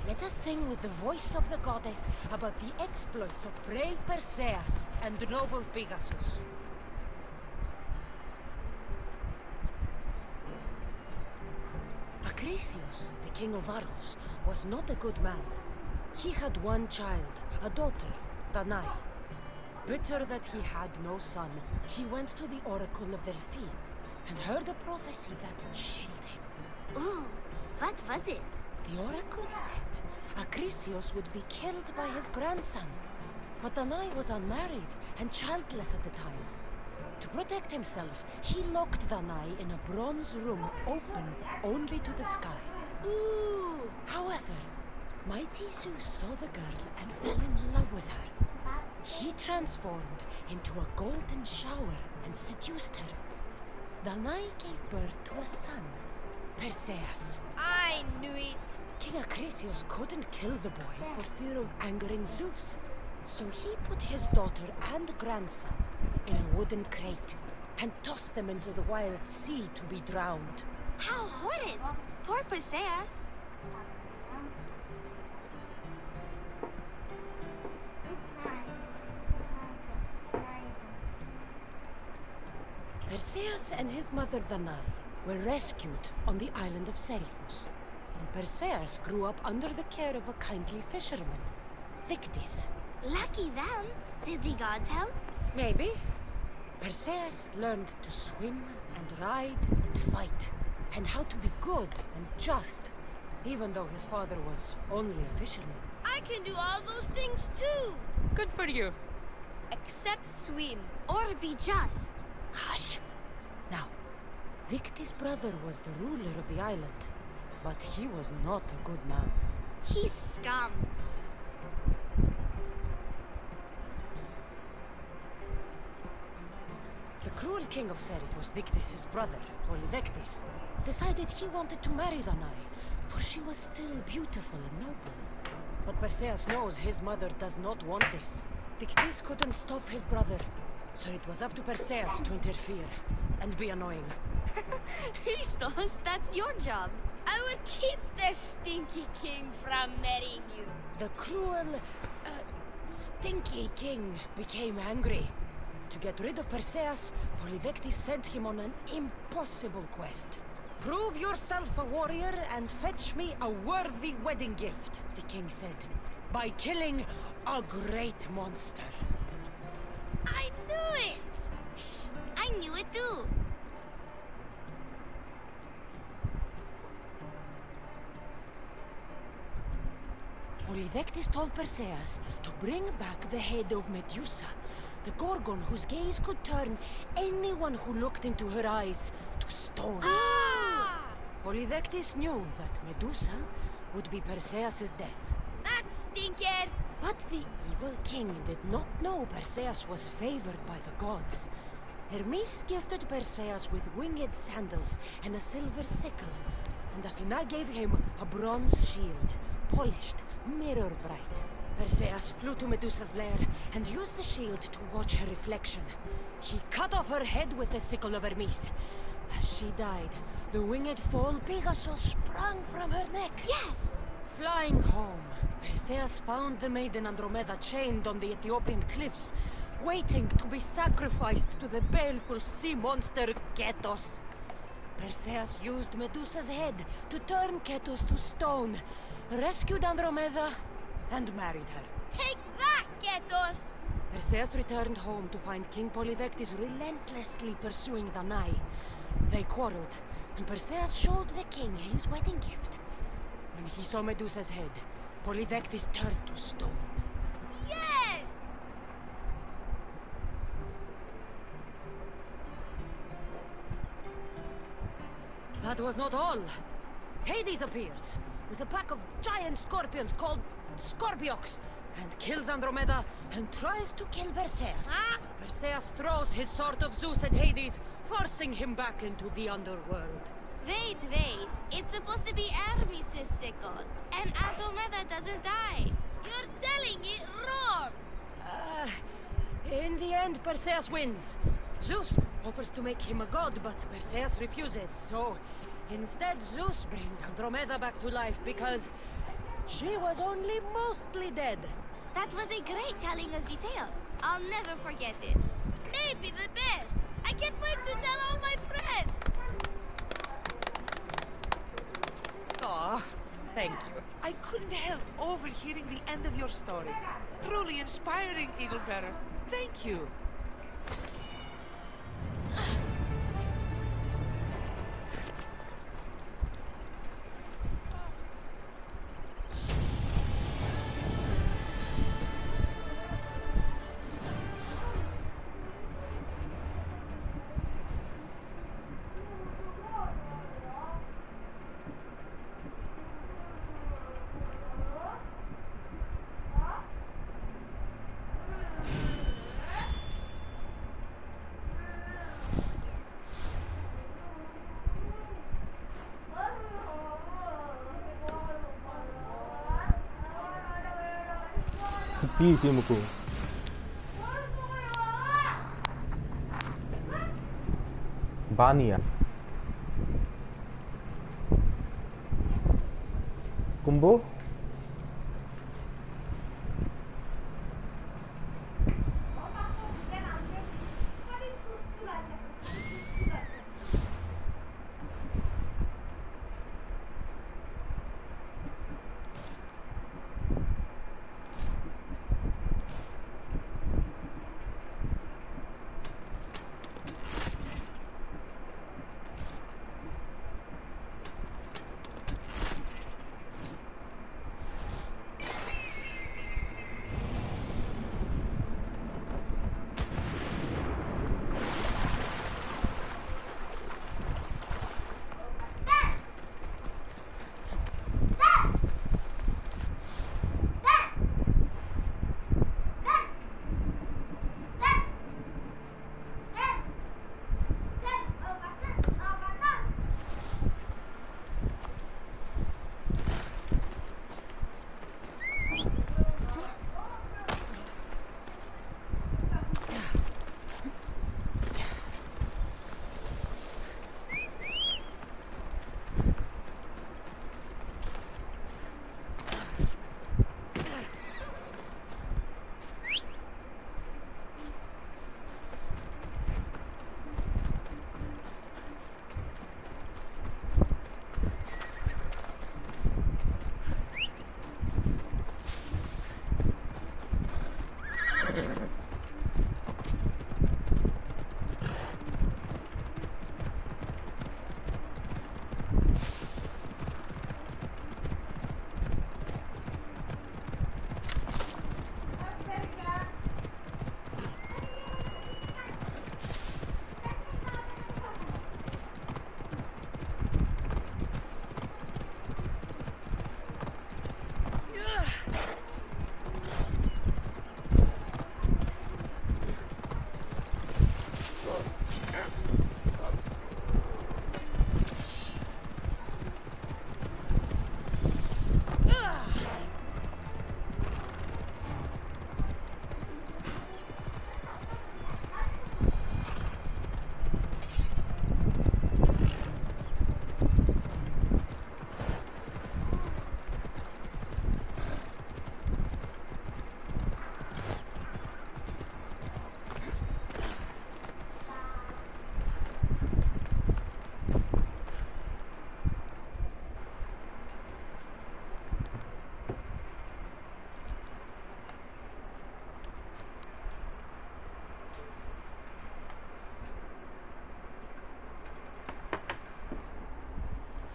Let us sing with the voice of the goddess about the exploits of brave Perseus and noble Pegasus. Acrisius, the king of Argos, was not a good man. He had one child, a daughter, Danae. Bitter that he had no son, he went to the oracle of Delphi and heard a prophecy that chilled him. Ooh, what was it? The oracle said Acrisius would be killed by his grandson, but Danae was unmarried and childless at the time. To protect himself, he locked Danae in a bronze room open only to the sky. Ooh! However, mighty Zeus saw the girl and fell in love with her. He transformed into a golden shower and seduced her. Danae gave birth to a son, Perseus. I knew it! King Acrisius couldn't kill the boy for fear of angering Zeus, so he put his daughter and grandson in a wooden crate and tossed them into the wild sea to be drowned. How horrid! Poor Perseus. Perseus and his mother Danae were rescued on the island of Seriphus, and Perseus grew up under the care of a kindly fisherman, Victis. Lucky them. Did the gods help? Maybe. Perseus learned to swim and ride and fight, and how to be good and just, even though his father was only a fisherman. I can do all those things too! Good for you. Except swim. Or be just. Hush! Now, Victis' brother was the ruler of the island, but he was not a good man. He's scum. The cruel king of Seriphus, Victis' brother, Polydectes, decided he wanted to marry Danae, for she was still beautiful and noble. But Perseus knows his mother does not want this. Victis couldn't stop his brother, so it was up to Perseus to interfere and be annoying. Christos, that's your job. I will keep the stinky king from marrying you. The cruel, stinky king became angry. To get rid of Perseus, Polydectes sent him on an impossible quest. Prove yourself a warrior and fetch me a worthy wedding gift, the king said, by killing a great monster. I knew it! Shh, I knew it too. Polydectes told Perseus to bring back the head of Medusa, the Gorgon whose gaze could turn anyone who looked into her eyes to stone. Ah! Polydectes knew that Medusa would be Perseus' death. That stinker! But the evil king did not know Perseus was favored by the gods. Hermes gifted Perseus with winged sandals and a silver sickle, and Athena gave him a bronze shield, polished, mirror bright. Perseus flew to Medusa's lair and used the shield to watch her reflection. He cut off her head with the sickle of Hermes. As she died, the winged foal Pegasus sprang from her neck. Yes! Flying home, Perseus found the maiden Andromeda chained on the Ethiopian cliffs, waiting to be sacrificed to the baleful sea monster Ketos. Perseus used Medusa's head to turn Ketos to stone, rescued Andromeda, and married her. Take that, Ketos! Perseus returned home to find King Polydectes relentlessly pursuing Danae. They quarreled, and Perseus showed the king his wedding gift. When he saw Medusa's head, Polydectes turned to stone. Yes! That was not all. Hades appears, with a pack of giant scorpions called Scorpiox, and kills Andromeda and tries to kill Perseus. Huh? But Perseus throws his sword of Zeus at Hades, forcing him back into the underworld. Wait, wait. It's supposed to be Hermes' sickle. And Andromeda doesn't die. You're telling it wrong! In the end, Perseus wins. Zeus offers to make him a god, but Perseus refuses, so instead Zeus brings Andromeda back to life because she was only mostly dead. That was a great telling of the tale. I'll never forget it. Maybe the best. I can't wait to tell all my friends. Aw, thank you. I couldn't help overhearing the end of your story. Truly inspiring, Eaglebearer. Thank you. Easy muku. Bania. Kumbo.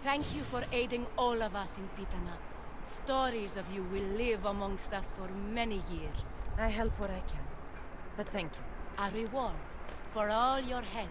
Thank you for aiding all of us in Pitana. Stories of you will live amongst us for many years. I help where I can, but thank you. A reward for all your help.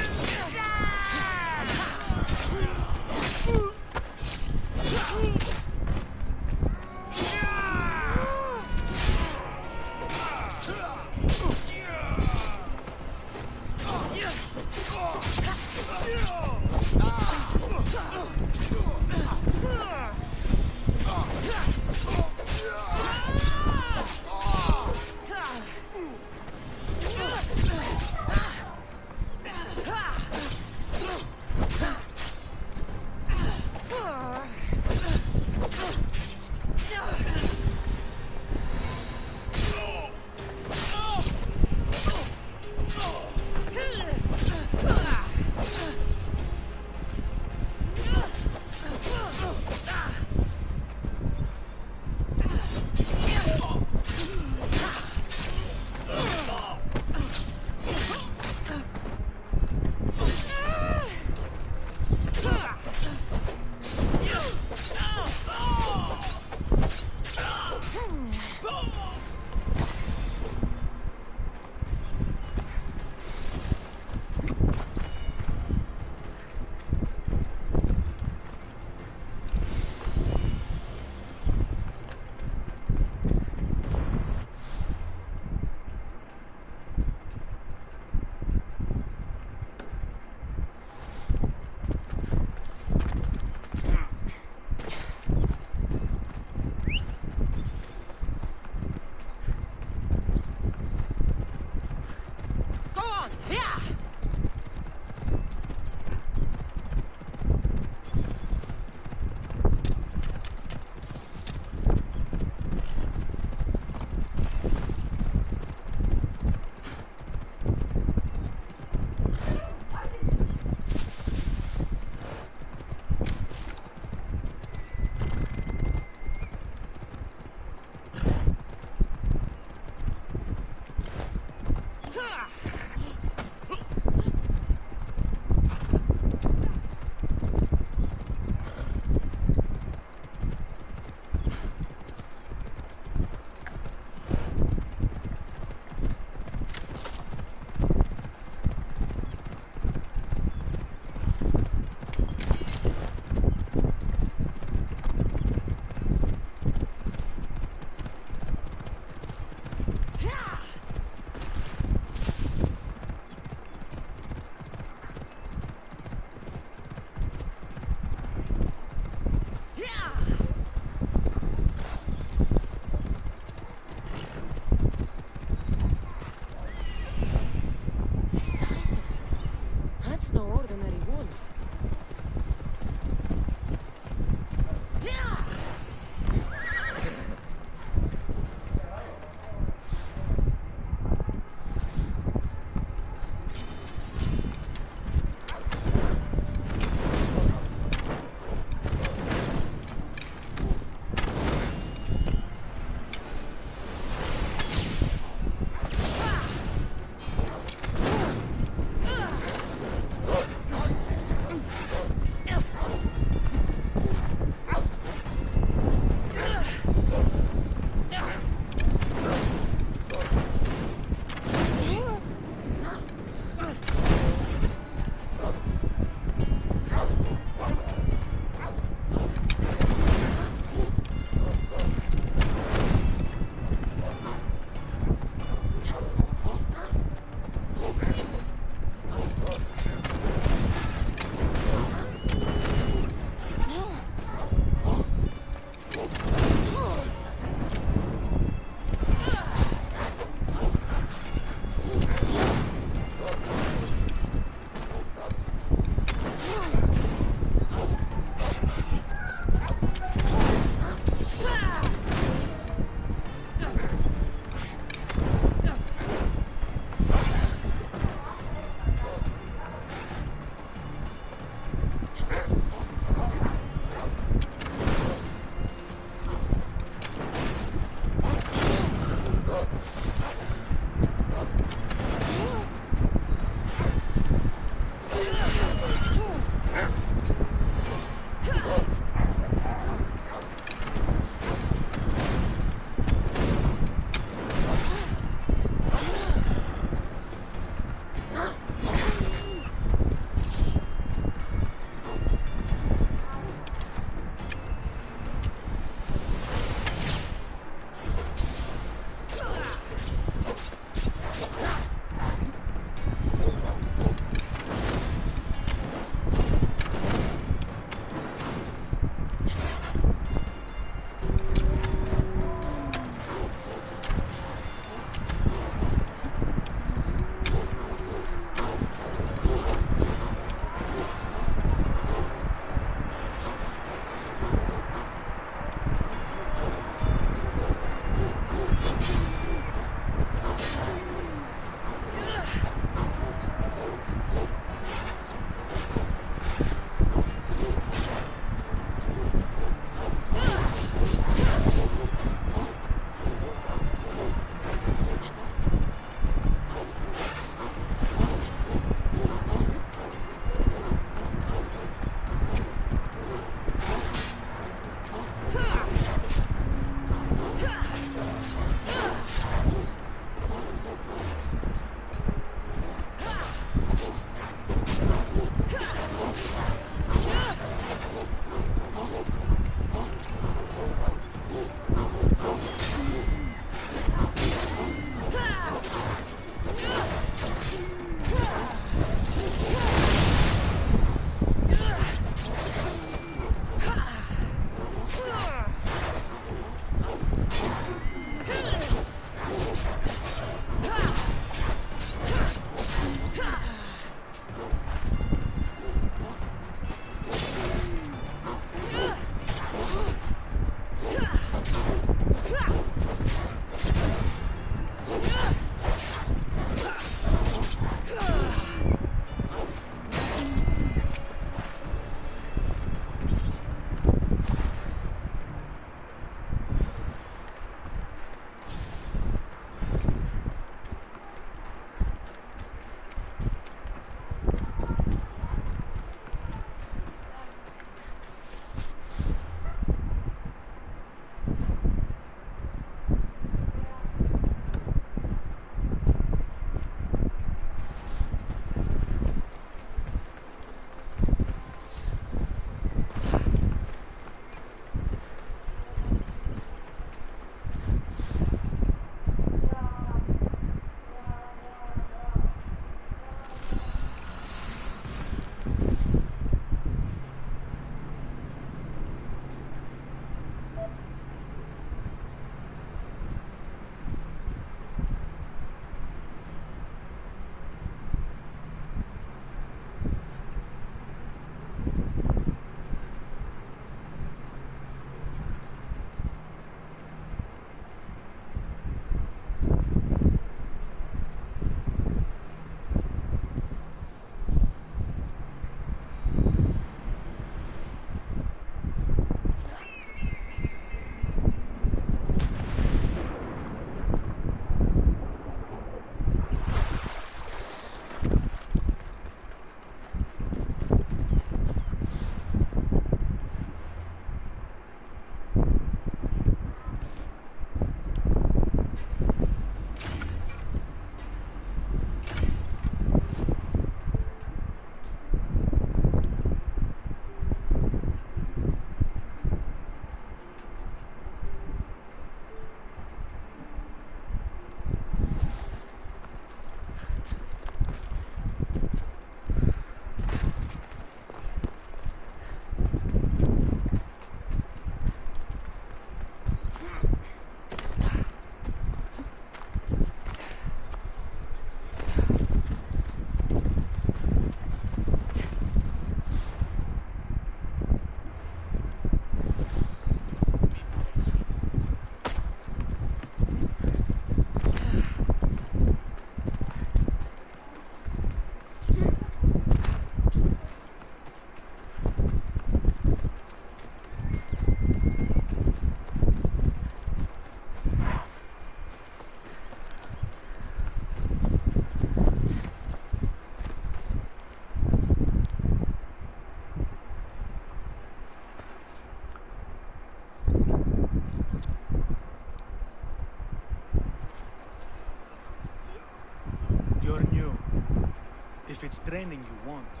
training you want.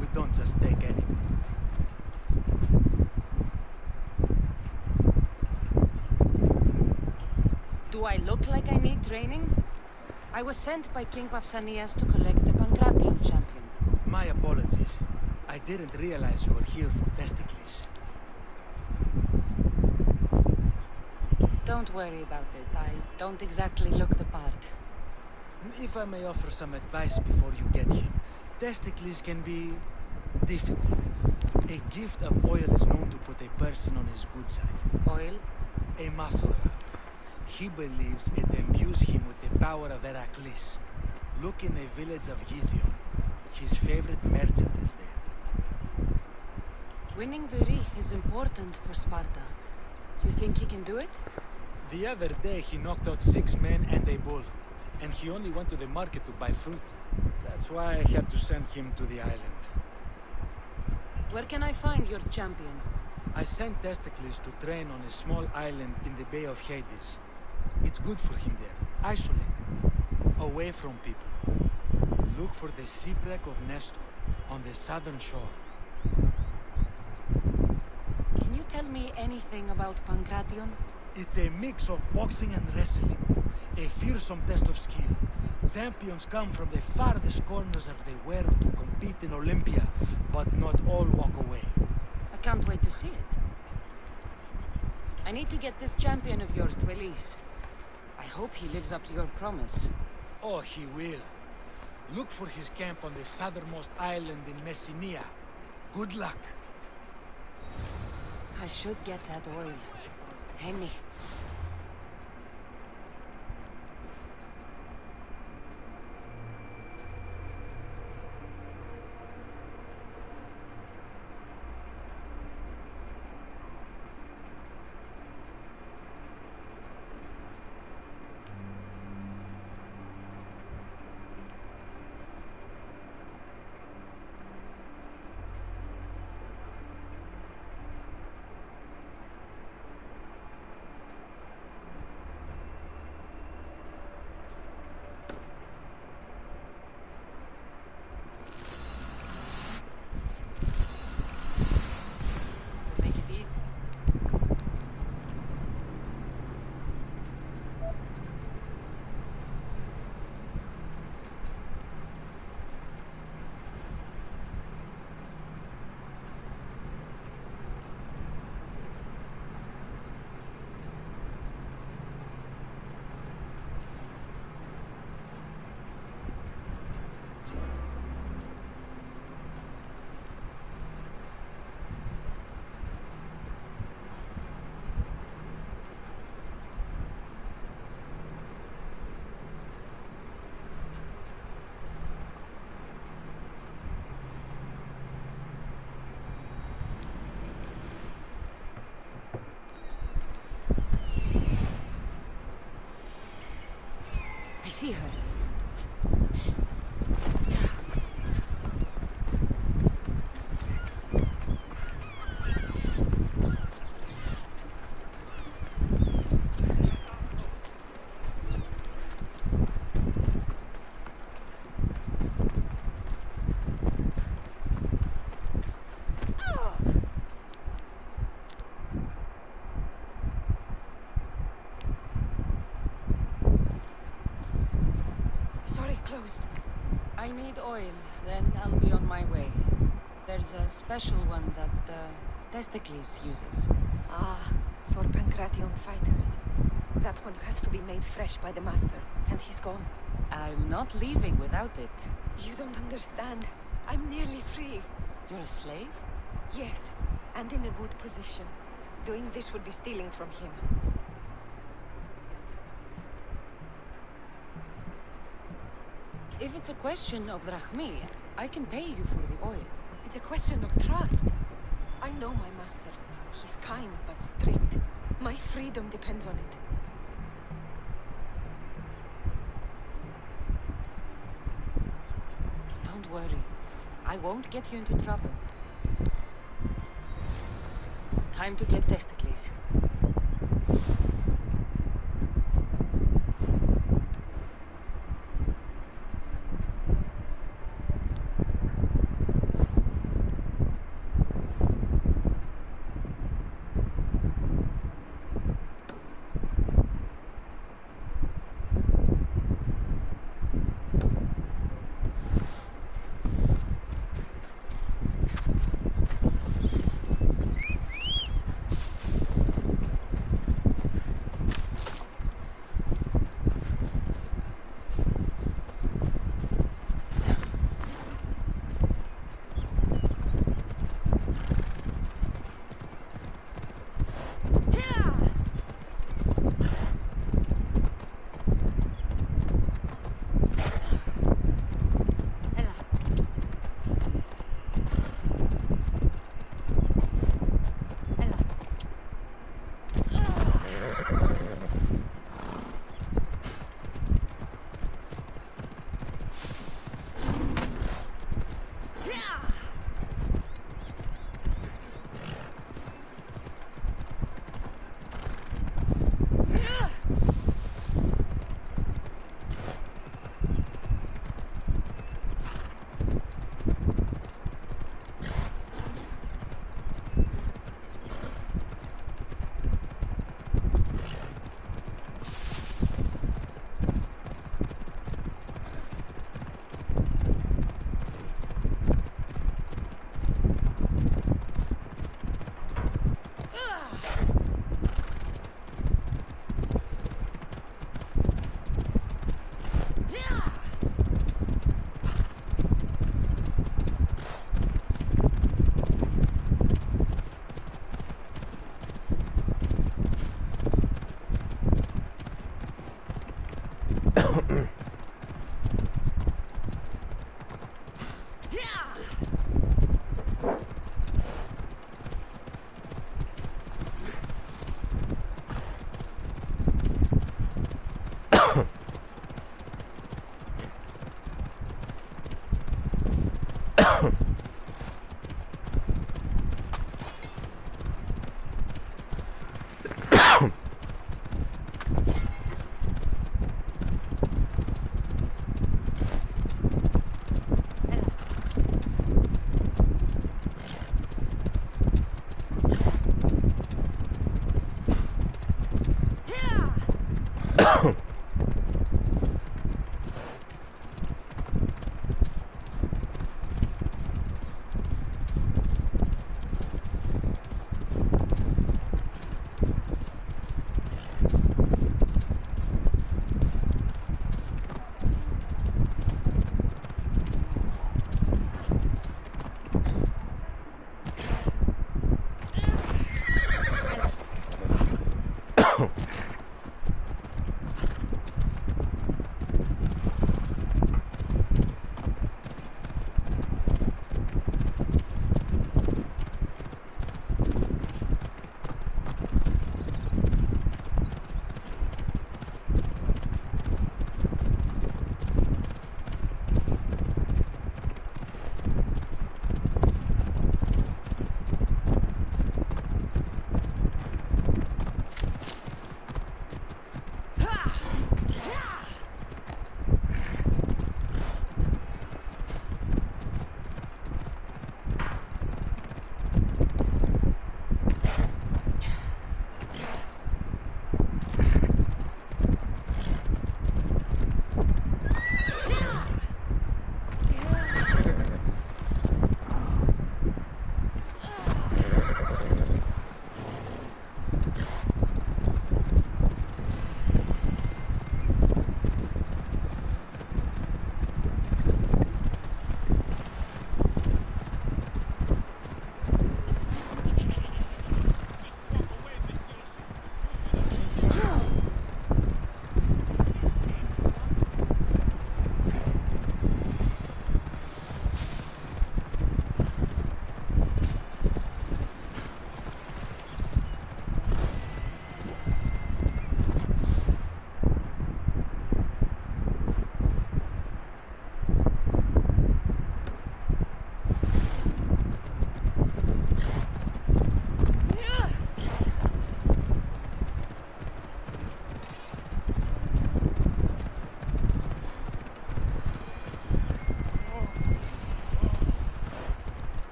We don't just take anyone. Do I look like I need training? I was sent by King Pausanias to collect the Pancration champion. My apologies. I didn't realize you were here for testicles. Don't worry about it. I don't exactly look the part. If I may offer some advice before you get him, testicles can be difficult. A gift of oil is known to put a person on his good side. Oil? A muscle rub. He believes it imbues him with the power of Heracles. Look in the village of Githion. His favorite merchant is there. Winning the wreath is important for Sparta. You think he can do it? The other day he knocked out 6 men and a bull. And he only went to the market to buy fruit. That's why I had to send him to the island. Where can I find your champion? I sent Testicles to train on a small island in the Bay of Hades. It's good for him there, isolated, away from people. Look for the shipwreck of Nestor on the southern shore. Can you tell me anything about Pancration? It's a mix of boxing and wrestling. A fearsome test of skill. Champions come from the farthest corners of the world to compete in Olympia, but not all walk away. I can't wait to see it. I need to get this champion of yours to Elise. I hope he lives up to your promise. Oh, he will. Look for his camp on the southernmost island in Messenia. Good luck. I should get that oil. Hemi. See her. I need oil, then I'll be on my way. There's a special one that Testicles uses. Ah, for Pancration fighters. That one has to be made fresh by the master, and he's gone. I'm not leaving without it. You don't understand. I'm nearly free. You're a slave? Yes, and in a good position. Doing this would be stealing from him. If it's a question of drachmi, I can pay you for the oil. It's a question of trust. I know my master. He's kind but strict. My freedom depends on it. Don't worry. I won't get you into trouble. Time to get Testicles.